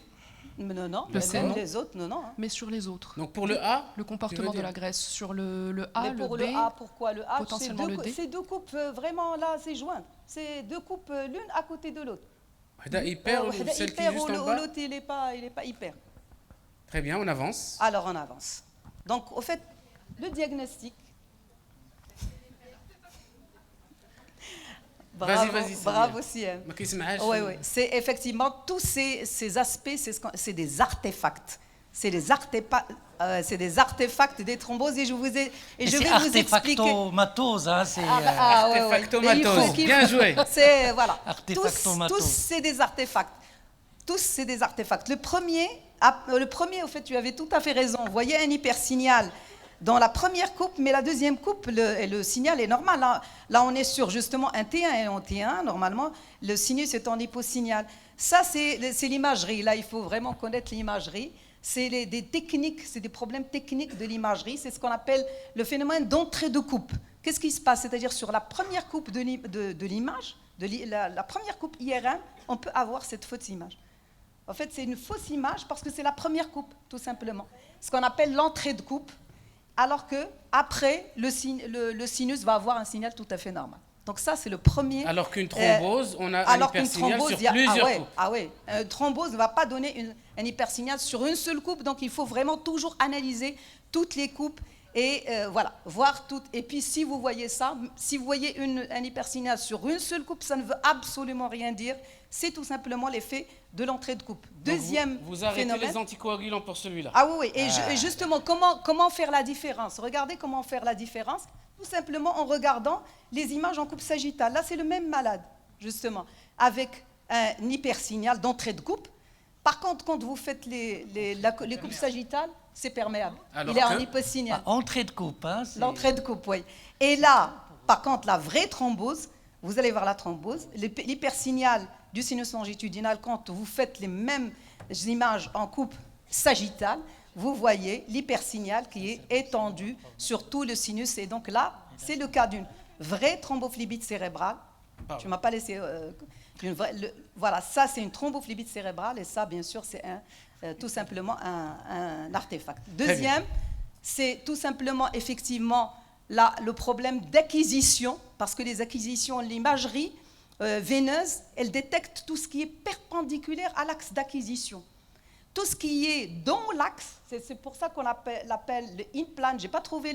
Non. Le C, non. Les autres, non. Mais sur les autres. Donc pour le A, le comportement de la graisse. Sur le A, mais pour le B, le A, pourquoi le A, potentiellement le D. C'est deux coupes vraiment là, c'est jointes. C'est deux coupes l'une à côté de l'autre. Hyper ou celle qui est juste en bas? L'autre, il n'est pas hyper. Très bien, on avance. Alors on avance. Donc au fait, le diagnostic. Bravo, Siem. Oui. C'est effectivement tous ces aspects, c'est des artefacts. C'est des artefacts des thromboses et je vais vous expliquer. Artefactomatose, hein, c'est. Artefactomatose. Bien joué. C'est voilà. Tous c'est des artefacts. Tous c'est des artefacts. Le premier, au fait, tu avais tout à fait raison. Vous voyez un hypersignal dans la première coupe, mais la deuxième coupe, le signal est normal. Là, on est sur justement un T1 et un T1. Normalement, le sinus est en hyposignal. Ça, c'est l'imagerie. Là, il faut vraiment connaître l'imagerie. C'est des techniques, c'est des problèmes techniques de l'imagerie. C'est ce qu'on appelle le phénomène d'entrée de coupe. Qu'est-ce qui se passe? C'est-à-dire sur la première coupe de l'image, la première coupe IRM, on peut avoir cette fausse image. En fait, c'est une fausse image parce que c'est la première coupe, tout simplement. Ce qu'on appelle l'entrée de coupe, alors qu'après, le sinus va avoir un signal tout à fait normal. Donc ça, c'est le premier... Alors qu'une thrombose, on a un hypersignal sur plusieurs coupes. Ah oui, une thrombose ne va pas donner un hypersignal sur une seule coupe, donc il faut vraiment toujours analyser toutes les coupes et voir toutes. Et puis si vous voyez ça, si vous voyez un hypersignal sur une seule coupe, ça ne veut absolument rien dire. C'est tout simplement l'effet de l'entrée de coupe. Deuxième vous arrêtez phénomène. Les anticoagulants pour celui-là. Ah oui. Et justement, comment faire la différence? Regardez comment faire la différence. Tout simplement en regardant les images en coupe sagittale. Là, c'est le même malade, justement, avec un hypersignal d'entrée de coupe. Par contre, quand vous faites les coupes sagittales, c'est perméable. Il est en hyposignal. Entrée de coupe, hein? L'entrée de coupe, oui. Et là, par contre, la vraie thrombose, vous allez voir la thrombose, l'hypersignal du sinus longitudinal, quand vous faites les mêmes images en coupe sagittale, vous voyez l'hypersignal qui est étendu sur tout le sinus. Et donc là, c'est le cas d'une vraie thrombophlébite cérébrale. Tu ne m'as pas laissé... voilà, ça, c'est une thrombophlébite cérébrale. Et ça, bien sûr, c'est tout simplement un artefact. Deuxième, c'est tout simplement, effectivement, le problème d'acquisition. Parce que les acquisitions, l'imagerie veineuse, elle détecte tout ce qui est perpendiculaire à l'axe d'acquisition. Tout ce qui est dans l'axe, c'est pour ça qu'on l'appelle le in-plan. Je n'ai pas trouvé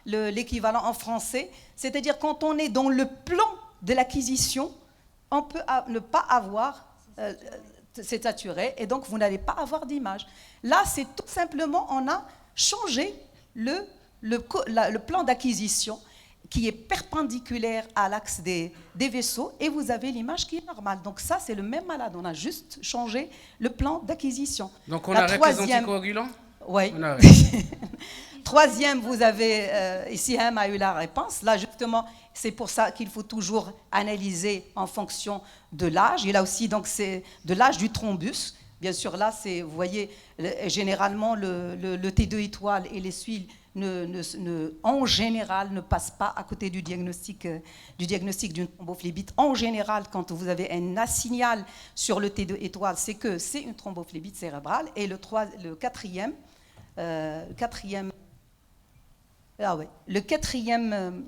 l'équivalent en français. C'est-à-dire quand on est dans le plan de l'acquisition, on peut ne pas avoir, c'est saturé, et donc vous n'allez pas avoir d'image. Là, c'est tout simplement, on a changé le plan d'acquisition qui est perpendiculaire à l'axe des vaisseaux, et vous avez l'image qui est normale. Donc ça, c'est le même malade. On a juste changé le plan d'acquisition. Donc on arrête les anticoagulants? Oui. Troisième, vous avez, ici, Ham a eu la réponse. Là, justement, c'est pour ça qu'il faut toujours analyser en fonction de l'âge. Et là aussi, donc, c'est de l'âge du thrombus. Bien sûr, là, vous voyez, généralement, le T2 étoile et les suiles en général, ne passent pas à côté du diagnostic d'une thrombophlébite. En général, quand vous avez un assignal sur le T2 étoile, c'est que c'est une thrombophlébite cérébrale. Et le quatrième Ah ouais. Le quatrième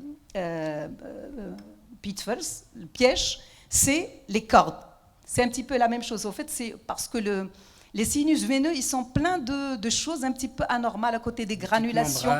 pitfalls, le piège, c'est les cordes. C'est un petit peu la même chose. En fait, c'est parce que les sinus veineux, ils sont pleins de choses un petit peu anormales à côté des granulations,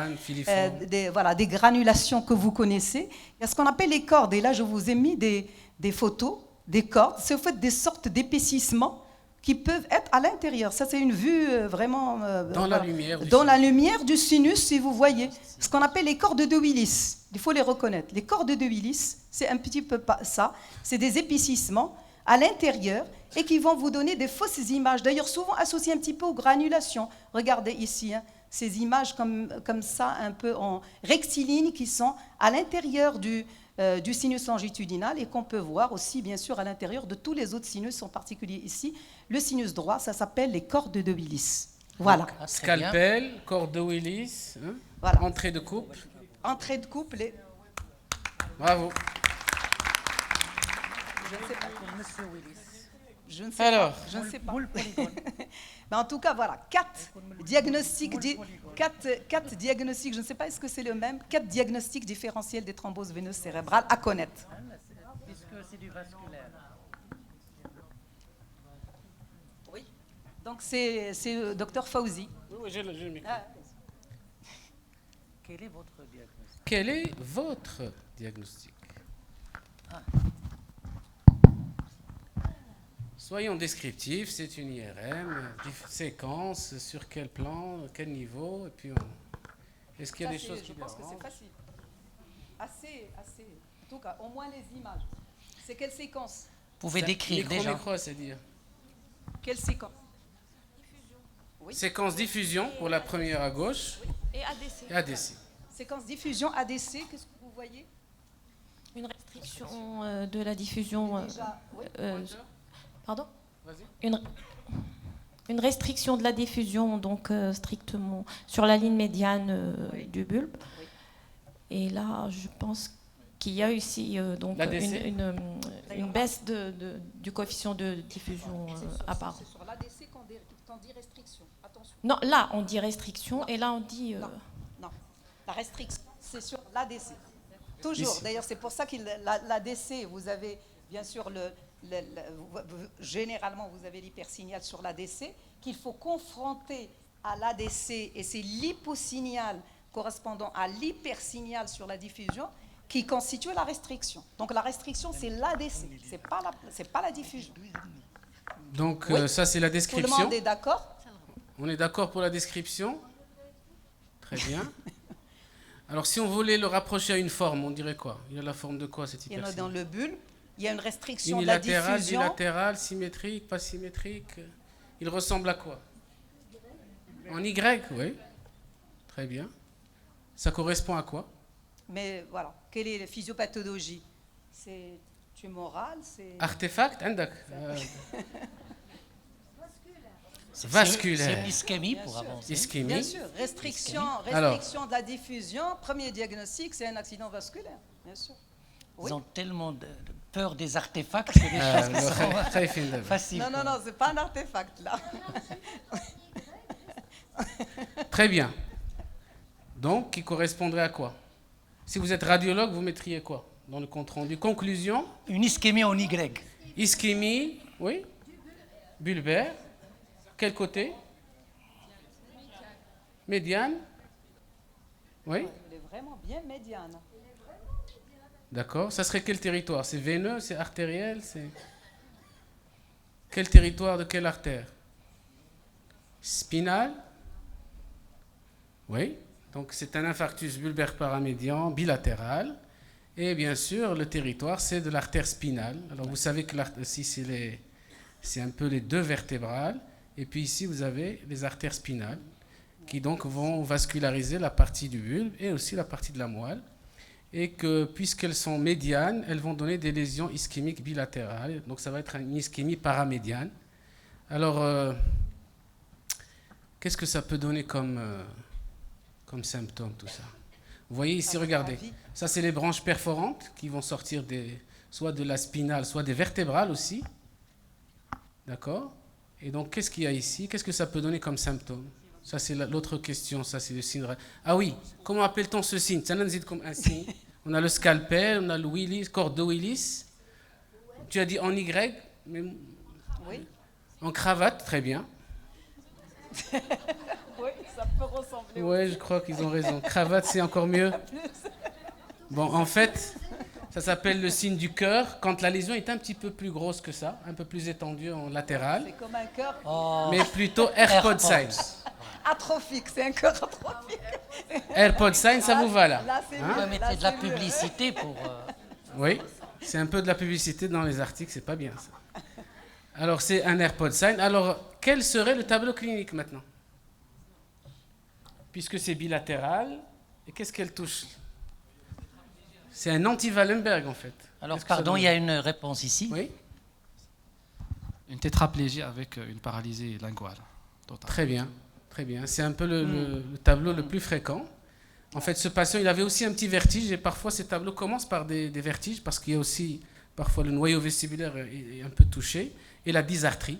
des granulations que vous connaissez. Il y a ce qu'on appelle les cordes. Et là, je vous ai mis des photos des cordes. C'est en fait des sortes d'épaississements qui peuvent être à l'intérieur. Ça, c'est une vue vraiment... dans la lumière. Dans la lumière du sinus, si vous voyez. Ce qu'on appelle les cordes de Willis. Il faut les reconnaître. Les cordes de Willis, c'est un petit peu ça. C'est des épaississements à l'intérieur et qui vont vous donner des fausses images. D'ailleurs, souvent associées un petit peu aux granulations. Regardez ici, hein, ces images comme ça, un peu en rectiligne, qui sont à l'intérieur du sinus longitudinal et qu'on peut voir aussi, bien sûr, à l'intérieur de tous les autres sinus, en particulier ici. Le sinus droit, ça s'appelle les cordes de Willis. Voilà. Donc, scalpel, corde de Willis, hein, voilà. Entrée de couple. Entrée de couple et... Bravo. Je ne sais pas. Monsieur Willis. Je ne sais Alors. pas. Je ne sais pas. Mais en tout cas, voilà, 4 diagnostics, quatre diagnostics, je ne sais pas est-ce que c'est le même, 4 diagnostics différentiels des thromboses veineuses cérébrales à connaître. Puisque c'est du vasculaire. Oui. Donc c'est le docteur Fawzi. Oui, j'ai le micro. Quel est votre diagnostic? Quel est votre diagnostic? Soyons descriptifs, c'est une IRM, séquence, sur quel plan, quel niveau, et puis est-ce qu'il y a des choses qui dérangent? Je pense que c'est facile. Assez. En tout cas, au moins les images. C'est quelle séquence? Vous pouvez décrire déjà. Micro, c'est dire. Quelle séquence? Diffusion. Oui. Séquence diffusion pour la première à gauche. Oui. Et ADC. Et ADC. Séquence diffusion ADC, qu'est-ce que vous voyez? Une restriction de la diffusion. Pardon? Une restriction de la diffusion, donc strictement sur la ligne médiane du bulbe. Oui. Et là, je pense qu'il y a ici donc une baisse du coefficient de diffusion apparent. C'est sur l'ADC qu'on dit restriction. Attention. Non, là, on dit restriction, non. Et là, on dit... Non, la restriction, c'est sur l'ADC. Toujours. D'ailleurs, c'est pour ça que l'ADC, vous avez bien sûr généralement, vous avez l'hypersignal sur l'ADC, qu'il faut confronter à l'ADC, et c'est l'hyposignal correspondant à l'hypersignal sur la diffusion qui constitue la restriction. Donc la restriction, c'est l'ADC, c'est pas la diffusion. Donc oui. Ça, c'est la description. Tout le monde est d'accord? On est d'accord pour la description? Très bien. Alors si on voulait le rapprocher à une forme, on dirait quoi? Il a la forme de quoi cette hypersignal? Il y en a dans le bulbe. Il y a une restriction de la diffusion. Bilatéral, symétrique, pas symétrique. Il ressemble à quoi? En Y, oui. Très bien. Ça correspond à quoi? Mais voilà, quelle est la physiopathologie? C'est tumoral, c'est... Artefact, vasculaire. C'est ischémie pour avancer. Ischémie. Bien sûr, restriction de la diffusion. Premier diagnostic, c'est un accident vasculaire, bien sûr. Oui. Ils ont tellement peur des artefacts que les choses sont faciles. Non, c'est pas un artefact là. Très bien. Donc, qui correspondrait à quoi? Si vous êtes radiologue, vous mettriez quoi dans le compte rendu? Conclusion? Une ischémie en Y. Ischémie, oui. Bulbaire. Quel côté? Médiane. Oui. Elle est vraiment bien médiane. D'accord. Ça serait quel territoire? C'est veineux, c'est artériel, c'est... Quel territoire de quelle artère? Spinal? Oui. Donc c'est un infarctus bulbaire paramédian bilatéral. Et bien sûr, le territoire, c'est de l'artère spinale. Alors vous savez que ici, c'est un peu les deux vertébrales. Et puis ici, vous avez les artères spinales qui donc vont vasculariser la partie du bulbe et aussi la partie de la moelle. Et que, puisqu'elles sont médianes, elles vont donner des lésions ischémiques bilatérales. Donc ça va être une ischémie paramédiane. Alors, qu'est-ce que ça peut donner comme symptôme, tout ça? Vous voyez ici, regardez. Ça, c'est les branches perforantes qui vont sortir soit de la spinale, soit des vertébrales aussi. D'accord? Et donc, qu'est-ce qu'il y a ici? Qu'est-ce que ça peut donner comme symptôme? Ça, c'est l'autre question. Ça, c'est le signe. Ah oui, comment appelle-t-on ce signe? Ça nous dit comme un signe. On a le scalpel, on a le Willis, corde de Willis. Tu as dit en Y, mais oui. En cravate, très bien. Oui, ça peut ressembler. Oui, je crois qu'ils ont raison. Cravate, c'est encore mieux. Bon, en fait, ça s'appelle le signe du cœur quand la lésion est un petit peu plus grosse que ça, un peu plus étendue en latéral. C'est comme un cœur. Mais plutôt AirPod sign. Atrophique, c'est un cœur atrophique. AirPod sign, ça vous va là? Là, c'est mieux. Vous mettez de la publicité pour... Oui, c'est un peu de la publicité dans les articles, c'est pas bien ça. Alors, c'est un AirPod sign. Alors, quel serait le tableau clinique maintenant? Puisque c'est bilatéral, et qu'est-ce qu'elle touche? C'est un anti-Wallenberg en fait. Alors, pardon, il y a une réponse ici. Oui. Une tétraplégie avec une paralysie linguale totale. Très bien, très bien. C'est un peu le tableau le plus fréquent. En fait, ce patient, il avait aussi un petit vertige, et parfois ces tableaux commencent par des vertiges, parce qu'il y a aussi, parfois, le noyau vestibulaire est un peu touché, et la dysarthrie,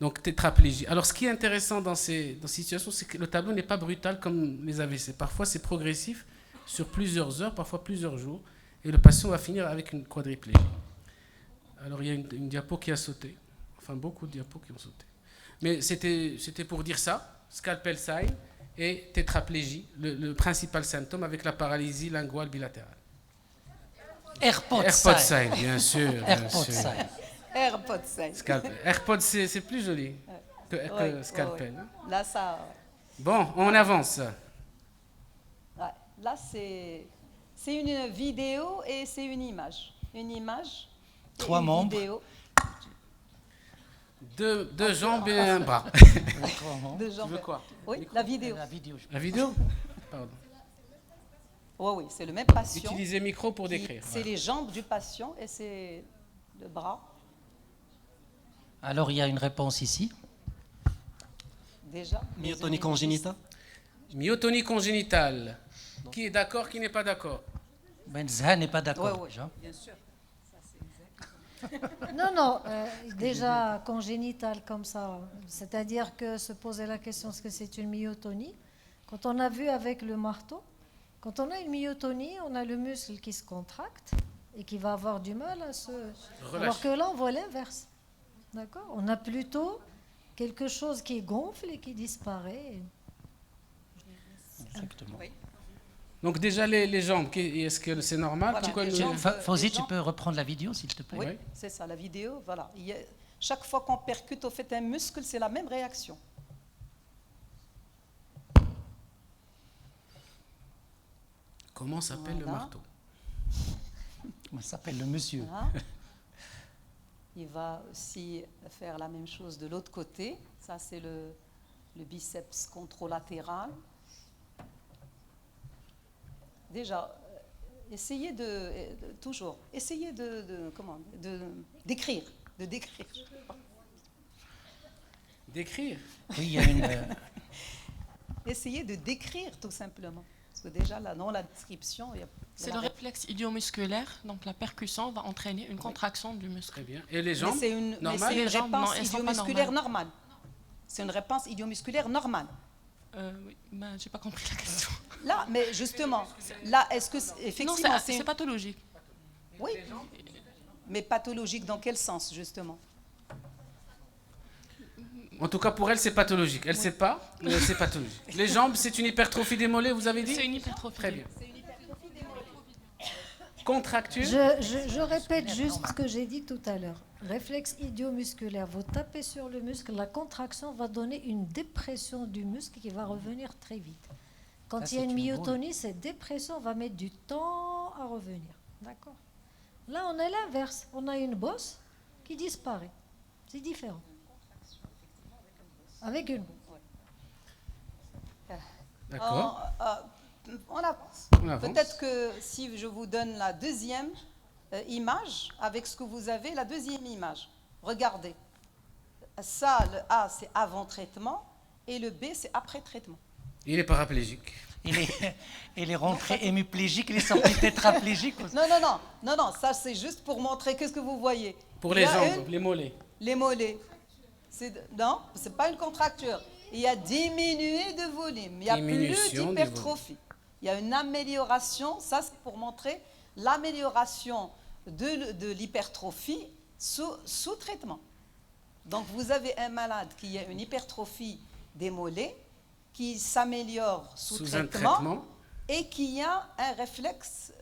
donc tétraplégie. Alors, ce qui est intéressant dans ces situations, c'est que le tableau n'est pas brutal comme les AVC. Parfois, c'est progressif sur plusieurs heures, parfois plusieurs jours, et le patient va finir avec une quadriplégie. Alors, il y a une diapo qui a sauté, enfin, beaucoup de diapos qui ont sauté. Mais c'était pour dire ça, scalpel sign et tétraplégie, le principal symptôme avec la paralysie linguale bilatérale. AirPod sign, bien sûr. AirPod sign. AirPod sign. Scalpel. AirPod, c'est plus joli que scalpel. Hein. Là, ça... Bon, on avance. Ouais. Là, c'est une vidéo et c'est une image. Une image. 3 membres. Vidéo. Deux jambes et un bras. Deux jambes. Tu veux quoi? Oui, la vidéo. La vidéo? Pardon. Oui, c'est le même patient. Utilisez micro pour décrire. C'est les jambes du patient et c'est le bras. Alors, il y a une réponse ici. Déjà. Myotonie congénitale. Myotonie congénitale. Qui est d'accord, qui n'est pas d'accord? Ben Zaha n'est pas d'accord. Oui, bien sûr. Non, déjà congénital comme ça, c'est-à-dire que se poser la question est-ce que c'est une myotonie. Quand on a vu avec le marteau, quand on a une myotonie, on a le muscle qui se contracte et qui va avoir du mal à se... Relâche. Alors que là, on voit l'inverse. D'accord? On a plutôt quelque chose qui gonfle et qui disparaît. Exactement. Oui. Donc déjà les jambes, est-ce que c'est normal? Fawzi, tu peux reprendre la vidéo, s'il te plaît? Oui, c'est ça, la vidéo, voilà. Chaque fois qu'on percute au fait un muscle, c'est la même réaction. Comment s'appelle le marteau? Comment s'appelle le monsieur? Voilà. Il va aussi faire la même chose de l'autre côté. Ça, c'est le biceps contralatéral. Déjà, essayez toujours, essayez d'écrire. D'écrire? Oui, il y a une... Essayez de décrire tout simplement. Parce que déjà, là, dans la description, il y a... C'est le réflexe idiomusculaire, donc la percussion va entraîner une contraction du muscle. Très bien. Et les jambes? C'est une réponse idiomusculaire normale. C'est une réponse idiomusculaire normale. Oui, j'ai pas compris la question. Là, mais justement, là, est-ce que effectivement non, c'est pathologique. Oui, mais pathologique dans quel sens justement? En tout cas, pour elle, c'est pathologique. Elle ne sait pas, mais c'est pathologique. Les jambes, c'est une hypertrophie des mollets, vous avez dit? C'est une hypertrophie. Très bien. Contracture. Je répète juste ce que j'ai dit tout à l'heure. Réflexe idiomusculaire, vous tapez sur le muscle, la contraction va donner une dépression du muscle qui va revenir très vite. Quand il y a une myotonie, cette dépression va mettre du temps à revenir. D'accord? Là, on a l'inverse. On a une bosse qui disparaît. C'est différent. Avec une bosse. D'accord. On avance. Peut-être que si je vous donne la deuxième image, avec ce que vous avez, la deuxième image, regardez. Ça, le A, c'est avant traitement, et le B, c'est après traitement. Il est paraplégique. Il est rentré hémiplégique, il est sorti tétraplégique. Non, ça c'est juste pour montrer qu'est-ce que vous voyez. Pour les jambes, les mollets. Les mollets. Non, c'est pas une contracture. il y a diminué de volume, il n'y a plus d'hypertrophie. Il y a une amélioration, ça c'est pour montrer l'amélioration de l'hypertrophie sous traitement. Donc vous avez un malade qui a une hypertrophie des mollets, qui s'améliore sous traitement et qui a un réflexe.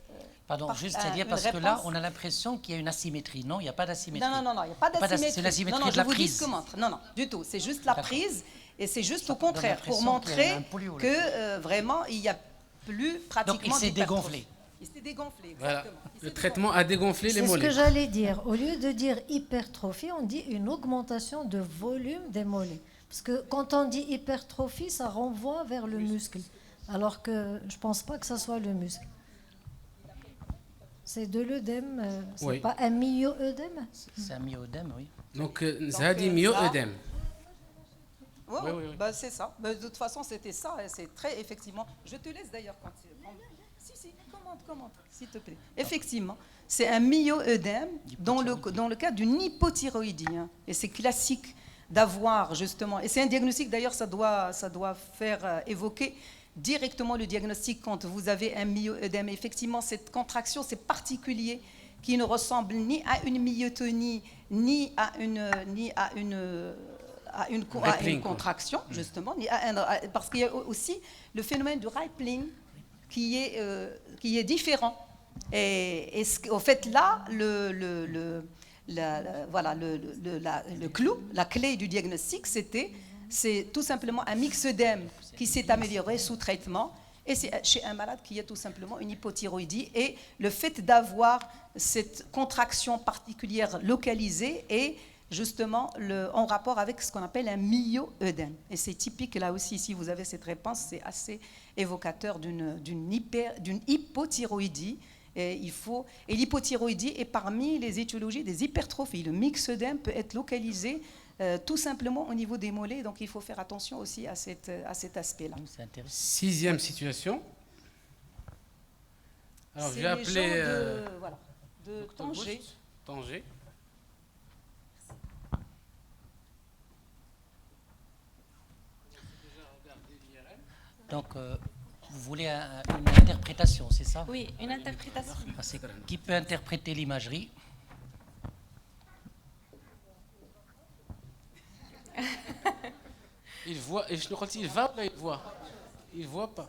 Pardon, juste à dire, parce que là, on a l'impression qu'il y a une asymétrie. Non, il n'y a pas d'asymétrie. Non, il n'y a pas d'asymétrie. C'est l'asymétrie de la prise. Non, du tout. C'est juste la prise et c'est juste au contraire pour montrer que vraiment, il n'y a plus pratiquement. Donc il s'est dégonflé. Il s'est dégonflé, voilà. exactement. Le traitement a dégonflé les mollets. C'est ce que j'allais dire. Au lieu de dire hypertrophie, on dit une augmentation de volume des mollets. Parce que quand on dit hypertrophie, ça renvoie vers le muscle. Alors que je ne pense pas que ça soit le muscle. C'est de l'œdème, c'est pas un myo-œdème. C'est un myo-œdème, oui. Donc, Zadi myo-œdème. Oui, bah, c'est ça. Bah, de toute façon, c'était ça. C'est très, effectivement. Je te laisse d'ailleurs quand tu... Si, commente, s'il te plaît. Effectivement, c'est un myo-œdème dans le cas d'une hypothyroïdie. Hein. Et c'est classique d'avoir justement... Et c'est un diagnostic, d'ailleurs, ça doit faire évoquer directement le diagnostic quand vous avez un myo-œdème. Effectivement, cette contraction, c'est particulier, qui ne ressemble ni à une myotonie, ni à une contraction, justement, parce qu'il y a aussi le phénomène du Rippling qui est différent. Et au fait, là, le clou, la clé du diagnostic, c'est tout simplement un mixœdème qui s'est amélioré sous traitement. Et c'est chez un malade qui a tout simplement une hypothyroïdie. Et le fait d'avoir cette contraction particulière localisée est justement en rapport avec ce qu'on appelle un myo-œdème. Et c'est typique, là aussi, si vous avez cette réponse, c'est assez évocateur d'une hypothyroïdie. Et l'hypothyroïdie est parmi les étiologies des hypertrophies. Le mixœdème peut être localisé tout simplement au niveau des mollets, donc il faut faire attention aussi à cet aspect-là. 6e situation. Alors je vais appeler de Tanger. Tanger. Donc, vous voulez une interprétation, c'est ça? Oui, une interprétation. Qui peut interpréter l'imagerie? Il voit, et je ne crois qu'il va, là, il voit. Il voit pas.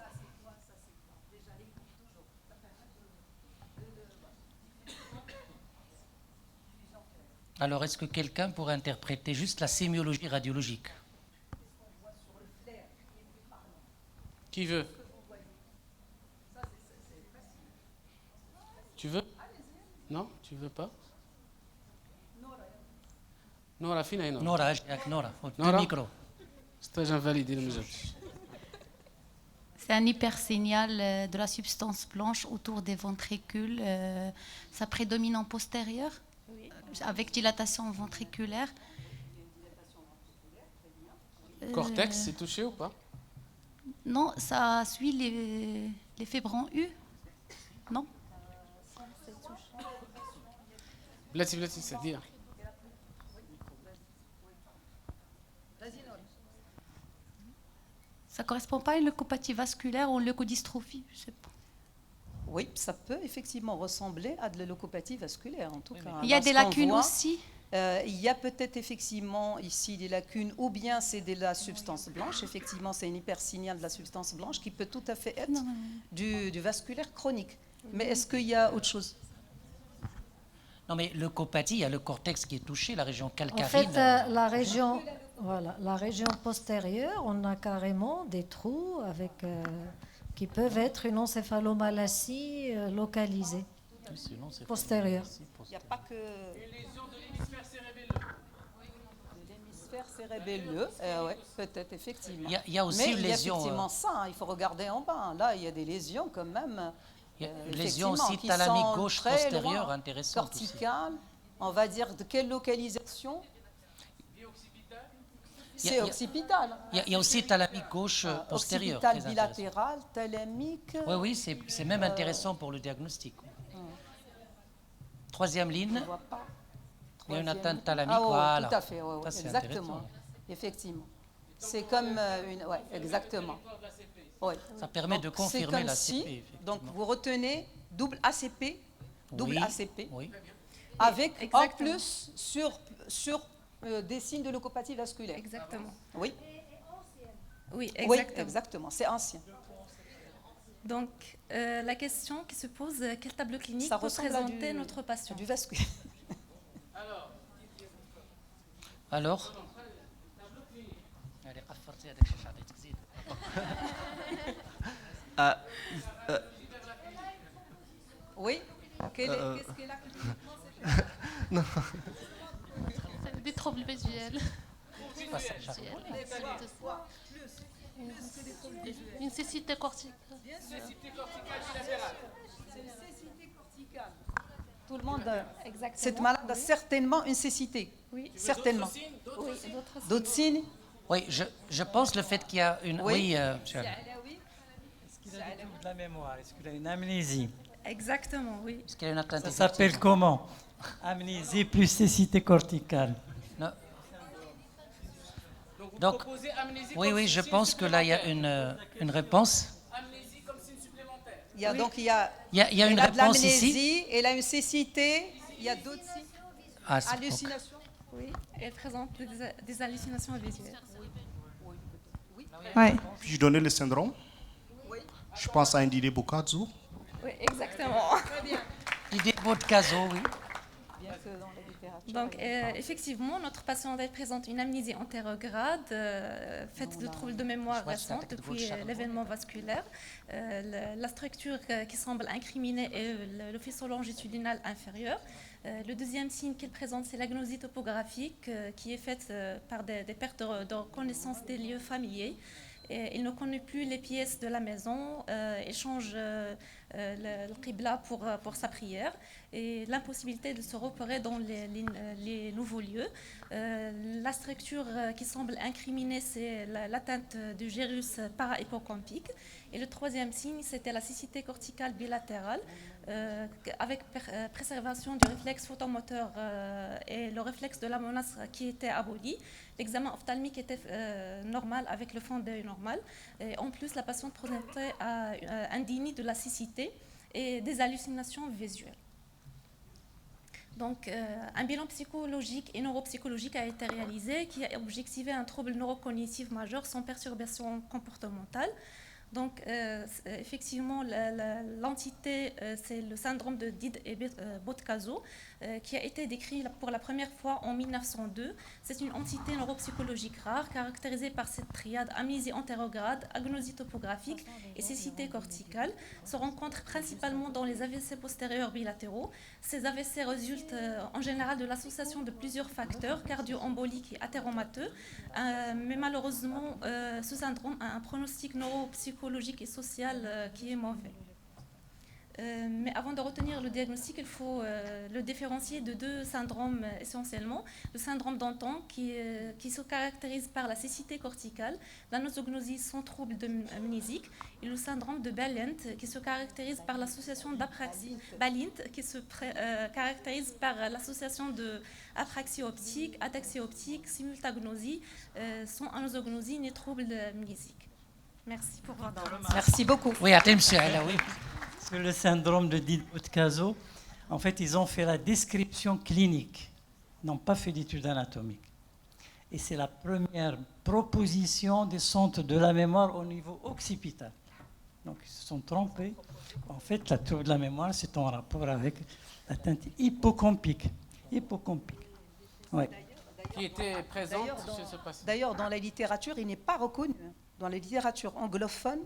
Alors, est-ce que quelqu'un pourrait interpréter juste la sémiologie radiologique? Qui veut? Tu veux? Non, tu veux pas? Nora, fina Nora. Nora, Nora, le micro. C'est un hypersignal de la substance blanche autour des ventricules. Ça prédomine en postérieur, avec dilatation ventriculaire. Cortex, c'est touché ou pas? Non, ça suit les fébrons U. Non? Blati, c'est-à-dire? Ça ne correspond pas à une leucopathie vasculaire ou une leucodystrophie, je sais pas. Oui, ça peut effectivement ressembler à de la leucopathie vasculaire, en tout cas. Il y a des lacunes aussi. Il y a peut-être effectivement ici des lacunes, ou bien c'est de la substance blanche. Effectivement, c'est une hypersignal de la substance blanche qui peut tout à fait être du vasculaire chronique. Mais est-ce qu'il y a autre chose? Non, mais leucopathie, il y a le cortex qui est touché, la région calcarine. En fait, la région postérieure, on a carrément des trous qui peuvent être une encéphalomalacie localisée. Postérieure. Il n'y a pas que... Une lésion de l'hémisphère cérébelleux. De l'hémisphère cérébelleux, ouais, peut-être, effectivement. Il y a aussi une lésion... Mais il y a effectivement ça, hein, il faut regarder en bas. Là, il y a des lésions quand même... Il y a une lésion aussi thalamique gauche postérieure intéressante. Corticale, on va dire de quelle localisation? C'est occipital. Il y a aussi thalamique gauche postérieure. Occipital bilatéral, thalamique. Oui, c'est même intéressant pour le diagnostic. Troisième ligne. Il y a une atteinte thalamique. Voilà. Tout à fait, exactement. Effectivement. C'est comme une... Oui, exactement. Ouais. Ça permet de confirmer l'ACP. Donc, vous retenez double ACP, ACP, avec Exactement. en plus sur des signes de leucopathie vasculaire. Exactement. Oui. Oui, exactement. Oui, exactement. C'est ancien. Donc, la question qui se pose, quel tableau clinique Ça peut ressemble présenter notre patient? Du vasculaire. Alors Oui. Qu'est-ce qu'elle a Non. Des troubles visuels. Une cécité corticale. Tout le monde. Cette malade a certainement une cécité. Oui. Certainement. Oui, D'autres signes? Oui, je pense le fait qu'il y a une... Oui, Est-ce qu'il a des troubles de la mémoire? Est-ce qu'il a une amnésie? Exactement, oui. Est-ce qu'il y a une atteinte? Ça s'appelle comment? Amnésie plus cécité corticale. Non. Donc, oui, je pense que là, il y a une réponse. Amnésie comme signe supplémentaire. Donc, il y a une réponse ici. Elle a une cécité. Il y a d'autres signes. Hallucinations. Oui, elle présente des hallucinations visuelles. Oui. Puis-je donner le syndrome? Oui. Je pense à un Didier Boccazzo. Oui, exactement. Didier Boccazzo, oui. Bien que dans la littérature. Donc, effectivement, notre patiente elle présente une amnésie antérograde faite de troubles de mémoire récents depuis l'événement vasculaire. La structure qui semble incriminée est le faisceau longitudinal inférieur. Le deuxième signe qu'elle présente, c'est l'agnosie topographique qui est faite par des pertes de reconnaissance des lieux familiers. Il ne connaît plus les pièces de la maison, il change le qibla pour sa prière et l'impossibilité de se repérer dans les nouveaux lieux. La structure qui semble incriminée, c'est l'atteinte du gyrus para-hippocampique. Et le troisième signe, c'était la cécité corticale bilatérale avec préservation du réflexe photomoteur et le réflexe de la menace qui était aboli. L'examen ophtalmique était normal avec le fond d'œil normal. Et en plus, la patiente présentait un déni de la cécité et des hallucinations visuelles. Donc, un bilan psychologique et neuropsychologique a été réalisé qui a objectivé un trouble neurocognitif majeur sans perturbation comportementale. Donc, effectivement, l'entité, c'est le syndrome de Did et Boccazzo, qui a été décrit pour la première fois en 1902. C'est une entité neuropsychologique rare, caractérisée par cette triade amnésie antérograde, agnosie topographique et cécité corticale. Se rencontre principalement dans les AVC postérieurs bilatéraux. Ces AVC résultent en général de l'association de plusieurs facteurs, cardio-emboliques et athéromateux. Mais malheureusement, ce syndrome a un pronostic neuropsychologique et social qui est mauvais. Mais avant de retenir le diagnostic, il faut le différencier de deux syndromes essentiellement. Le syndrome Danton qui se caractérise par la cécité corticale, la nosognosie sans trouble amnésique, et le syndrome de Balint qui se caractérise par l'association d'apraxie. Balint qui se caractérise par l'association de apraxie optique, ataxie optique, simultagnosie, sans anosognosie ni trouble amnésique. Merci pour votre attention. Merci beaucoup. Oui, attention, oui. Sur le syndrome de Did-Boccazzo, en fait, ils ont fait la description clinique, ils n'ont pas fait d'études anatomiques. Et c'est la première proposition des centres de la mémoire au niveau occipital. Donc, ils se sont trompés. En fait, la trouble de la mémoire, c'est en rapport avec l'atteinte hippocampique. Ouais. Qui était présente chez ce patient. D'ailleurs, dans la littérature, il n'est pas reconnu. Dans la littérature anglophone,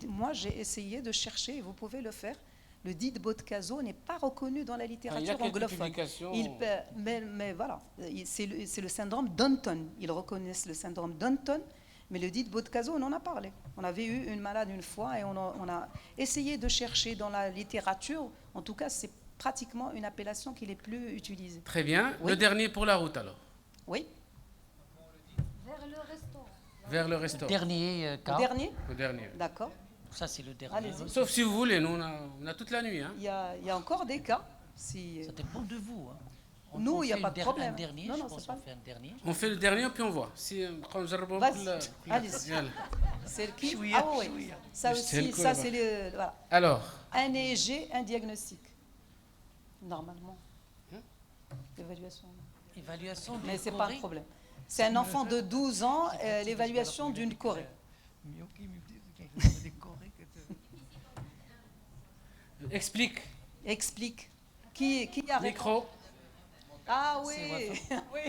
moi j'ai essayé de chercher, et vous pouvez le faire, le Did-Boccazzo n'est pas reconnu dans la littérature anglophone. Mais voilà, c'est le syndrome Danton. Ils reconnaissent le syndrome Danton, mais le Did-Boccazzo, on en a parlé. On avait eu une malade une fois et on a essayé de chercher dans la littérature. En tout cas, c'est pratiquement une appellation qui n'est plus utilisée. Très bien. Oui. Le dernier pour la route alors. Oui. Vers le restaurant. Dernier cas. Le dernier. D'accord. Ça, c'est le dernier. Sauf si vous voulez, nous, on a toute la nuit. Hein. Il y a encore des cas. Ça dépend de vous. Hein. Nous, il n'y a pas de problème. On fait le dernier, puis on voit. Si, allez-y. C'est le qui? Ah oui. Ça aussi, ça c'est le... Voilà. Alors. Un EEG, un diagnostic. Normalement. Évaluation. Mais ce n'est pas un problème. C'est un enfant de 12 ans, l'évaluation d'une Corée. Explique. Qui a Micro. Ah oui. Oui.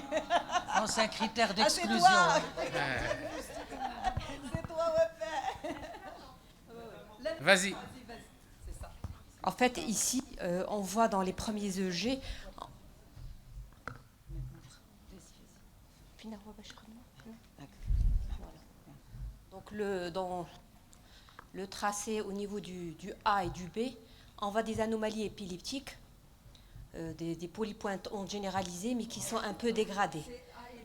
Non, c'est un critère d'exclusion. C'est toi, Vas-y. En fait, ici, on voit dans les premiers EEG. Donc, dans le tracé au niveau du A et du B, on voit des anomalies épileptiques, des polypointes ondes généralisées, mais qui sont un peu dégradées.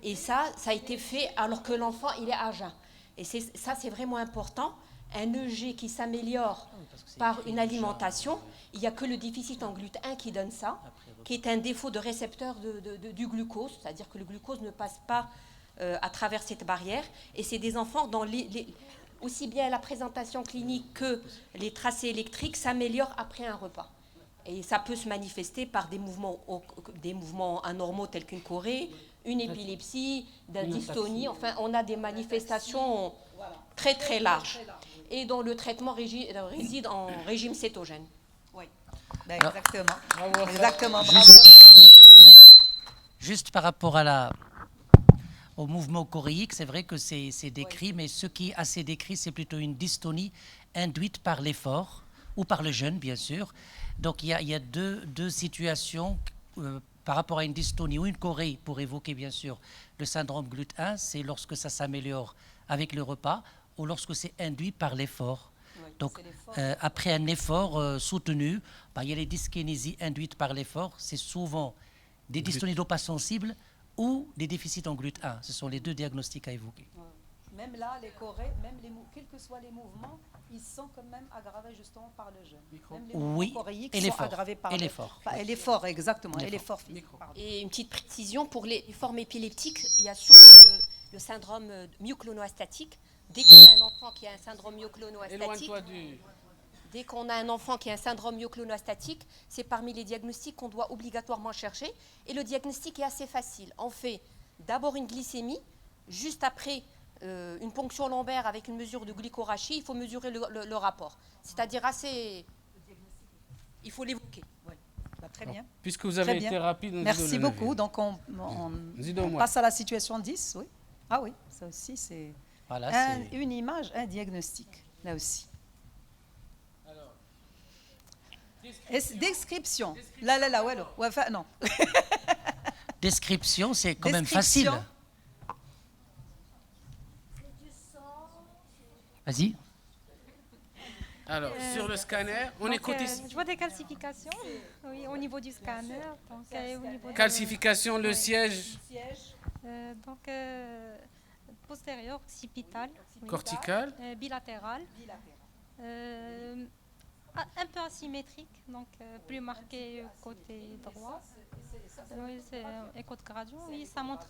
Et ça a été fait alors que l'enfant, il est à jeun. Et ça, c'est vraiment important. Un EEG qui s'améliore par une alimentation, il n'y a que le déficit en GLUT1 qui donne ça, qui est un défaut de récepteur du glucose, c'est-à-dire que le glucose ne passe pas à travers cette barrière. Et c'est des enfants dont aussi bien la présentation clinique que les tracés électriques s'améliorent après un repas. Et ça peut se manifester par des mouvements anormaux tels qu'une chorée, une épilepsie, de la dystonie. Enfin, on a des manifestations très très larges. Et dont le traitement réside en régime cétogène. Oui, ben, exactement. Bravo. Exactement. Juste par rapport au mouvement choréique, c'est vrai que c'est décrit, mais ce qui est assez décrit, c'est plutôt une dystonie induite par l'effort ou par le jeûne, bien sûr. Donc il y a deux situations par rapport à une dystonie ou une chorée, pour évoquer bien sûr le syndrome GLUT1, c'est lorsque ça s'améliore avec le repas ou lorsque c'est induit par l'effort. Oui, donc après un effort soutenu, il y a les dyskinésies induites par l'effort, c'est souvent des dystonies d'eau pas sensibles ou des déficits en GLUT1. Ce sont les deux diagnostics à évoquer. Même là, les chorées, quels que soient les mouvements, ils sont quand même aggravés justement par le jeûne. Même les mouvements choréiques sont aggravés par l'effort. Et l'effort, exactement. Et l'effort physique. Et une petite précision, pour les formes épileptiques, il y a surtout le syndrome myoclonoastatique. Dès qu'on a un enfant qui a un syndrome myoclonoastatique, c'est parmi les diagnostics qu'on doit obligatoirement chercher. Et le diagnostic est assez facile. On fait d'abord une glycémie, juste après une ponction lombaire avec une mesure de glycorachie, il faut mesurer le rapport. C'est-à-dire il faut l'évoquer. Oui. Très bien. Puisque vous avez été rapide, merci beaucoup. Donc on passe à la situation 10. Oui. Ah oui, ça aussi c'est... Voilà, une image, un diagnostic, là aussi. Alors, description. Non. Description, c'est quand même facile. Vas-y. Alors, sur le scanner, on écoute ici. Je vois des calcifications au niveau du scanner. Donc, calcification, le siège. Postérieur, occipital, cortical, bilatéral, un peu asymétrique, donc plus marqué côté droit. Oui, c'est écho-de-gradient, oui, ça montre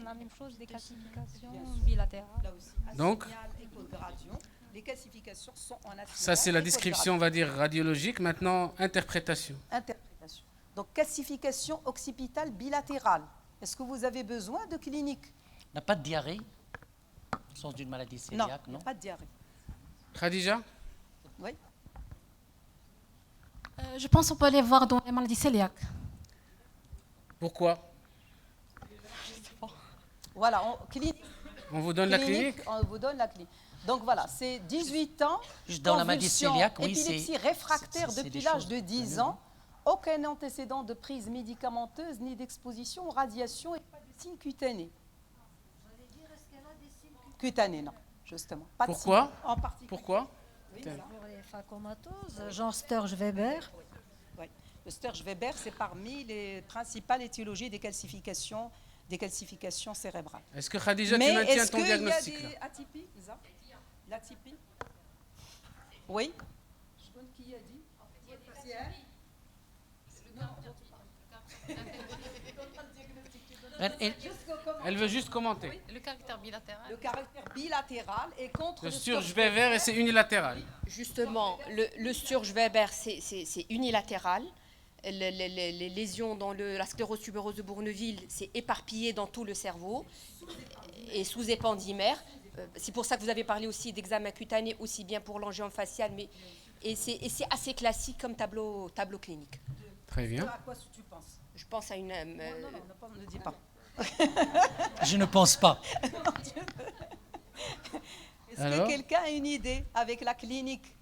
la même chose, des calcifications bilatérales. Donc, les calcifications sont en asymétrie. Ça, c'est la description, on va dire, radiologique. Maintenant, interprétation. Donc, calcification occipitale bilatérale. Est-ce que vous avez besoin de clinique? N'a pas de diarrhée, au sens d'une maladie cœliaque, non? Pas de diarrhée. Khadija? Oui. Je pense qu'on peut aller voir dans les maladies cœliaques. Pourquoi? Voilà, on vous donne la clinique? On vous donne la clinique. Donc voilà, c'est 18 ans, dans la maladie cœliaque, épilepsie réfractaire depuis l'âge de 10 ans, aucun antécédent de prise médicamenteuse ni d'exposition aux radiations et pas de signe cutané. Cutané, non, justement. Pas Pourquoi? De signe en particulier. Pourquoi? Pour les phacomatoses, genre Sturge-Weber. Oui, le Sturge-Weber, c'est parmi les principales étiologies des calcifications cérébrales. Est-ce que Khadija, tu maintiens ton diagnostic? Mais est-ce qu'il y a des atypies, l'atypie? Oui. Je connais qui a dit. Elle veut juste commenter. Oui, le caractère bilatéral. Le caractère bilatéral est contre le Sturge-Weber et c'est unilatéral. Justement, le Sturge-Weber, c'est unilatéral. Les lésions dans la sclérose tubereuse de Bourneville, c'est éparpillé dans tout le cerveau et sous-épendymère. C'est pour ça que vous avez parlé aussi d'examen cutané, aussi bien pour l'angiome facial, et c'est assez classique comme tableau clinique. Très bien. À quoi tu penses? Je pense à une... non, ne dis pas. Je ne pense pas. Est-ce que quelqu'un a une idée avec la clinique?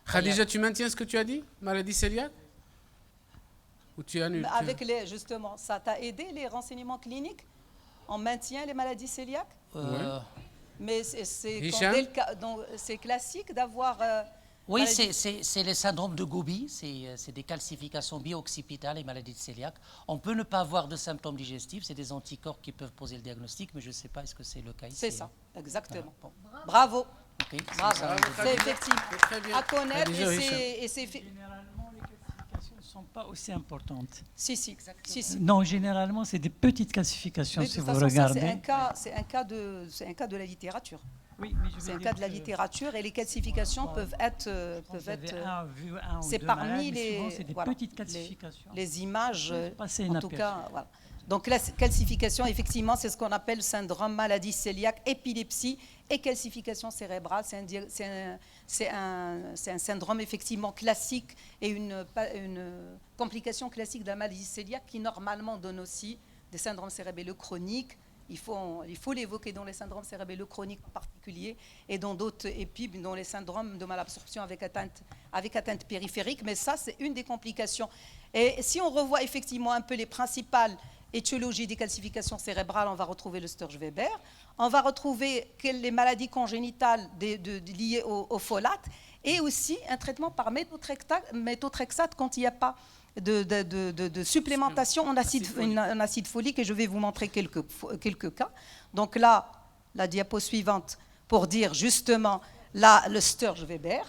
Khadija, tu maintiens ce que tu as dit? Maladie cœliaque? Ou tu annules? Justement, ça t'a aidé les renseignements cliniques? On maintient les maladies cœliaques? Mais c'est classique d'avoir... oui, c'est le syndrome de Gobi, c'est des calcifications bio-occipitales et maladies cœliaques. On peut ne pas avoir de symptômes digestifs, c'est des anticorps qui peuvent poser le diagnostic, mais je ne sais pas, est-ce que c'est le cas ici? C'est ça, exactement. Voilà. Bon. Bravo. Okay, bravo. C'est effectivement à connaître et c'est fait. Généralement, les calcifications ne sont pas aussi importantes. Si. Non, généralement, c'est des petites calcifications, si vous regardez. C'est un cas de la littérature. Oui, mais c'est un cas de la littérature et les calcifications peuvent être c'est parmi petites calcifications. Les images, en tout cas. Voilà. Donc la calcification, effectivement, c'est ce qu'on appelle syndrome, maladie cœliaque, épilepsie et calcification cérébrale. C'est un syndrome effectivement classique et une complication classique de la maladie cœliaque qui normalement donne aussi des syndromes cérébelleux chroniques. Il faut l'évoquer dans les syndromes cérébelleux chroniques en particulier et dans d'autres EPIB, dans les syndromes de malabsorption avec atteinte périphérique. Mais ça, c'est une des complications. Et si on revoit effectivement un peu les principales étiologies des calcifications cérébrales, on va retrouver le Sturge-Weber. On va retrouver les maladies congénitales liées au folate et aussi un traitement par méthotrexate quand il n'y a pas de supplémentation en acide folique, et je vais vous montrer quelques cas. Donc là, la diapo suivante pour dire justement là, le Sturge-Weber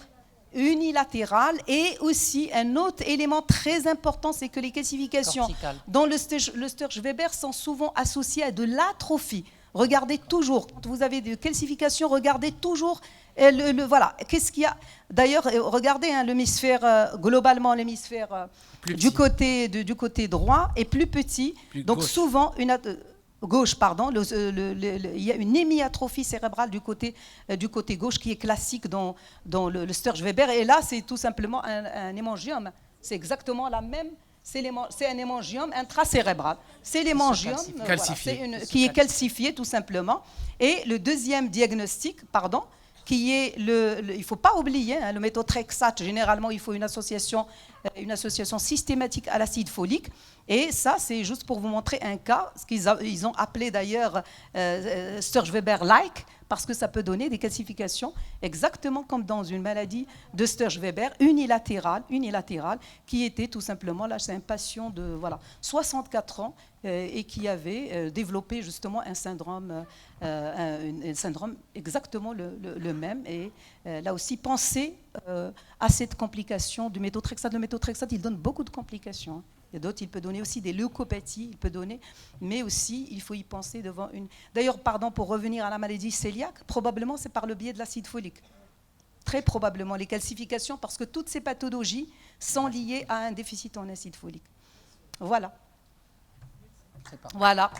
unilatéral, et aussi un autre élément très important, c'est que les calcifications dans le Sturge-Weber sont souvent associées à de l'atrophie. Regardez toujours, quand vous avez des calcifications, regardez toujours voilà, qu'est-ce qu'il y a. D'ailleurs, regardez l'hémisphère, globalement l'hémisphère du côté droit est plus petit. Donc gauche. Souvent, gauche, pardon, il y a une hémiatrophie cérébrale du côté gauche qui est classique dans le Sturge-Weber. Et là, c'est tout simplement un hémangiome. C'est exactement la même. C'est un hémangiome intracérébral. C'est l'hémangiome qui est calcifié tout simplement. Et le deuxième diagnostic, qui est il ne faut pas oublier, le méthotrexate, généralement il faut une association systématique à l'acide folique. Et ça, c'est juste pour vous montrer un cas, ce qu'ils ont appelé d'ailleurs Sturge-Weber-like, parce que ça peut donner des calcifications exactement comme dans une maladie de Sturge-Weber unilatérale, qui était tout simplement, là c'est un patient de 64 ans et qui avait développé justement un syndrome exactement le même. Et là aussi, pensez à cette complication du méthotrexate. Le méthotrexate, il donne beaucoup de complications. Il y a d'autres, il peut donner aussi des leucopathies, mais aussi, il faut y penser devant une... D'ailleurs, pour revenir à la maladie cœliaque, probablement c'est par le biais de l'acide folique. Très probablement, les calcifications, parce que toutes ces pathologies sont liées à un déficit en acide folique. Voilà. Voilà.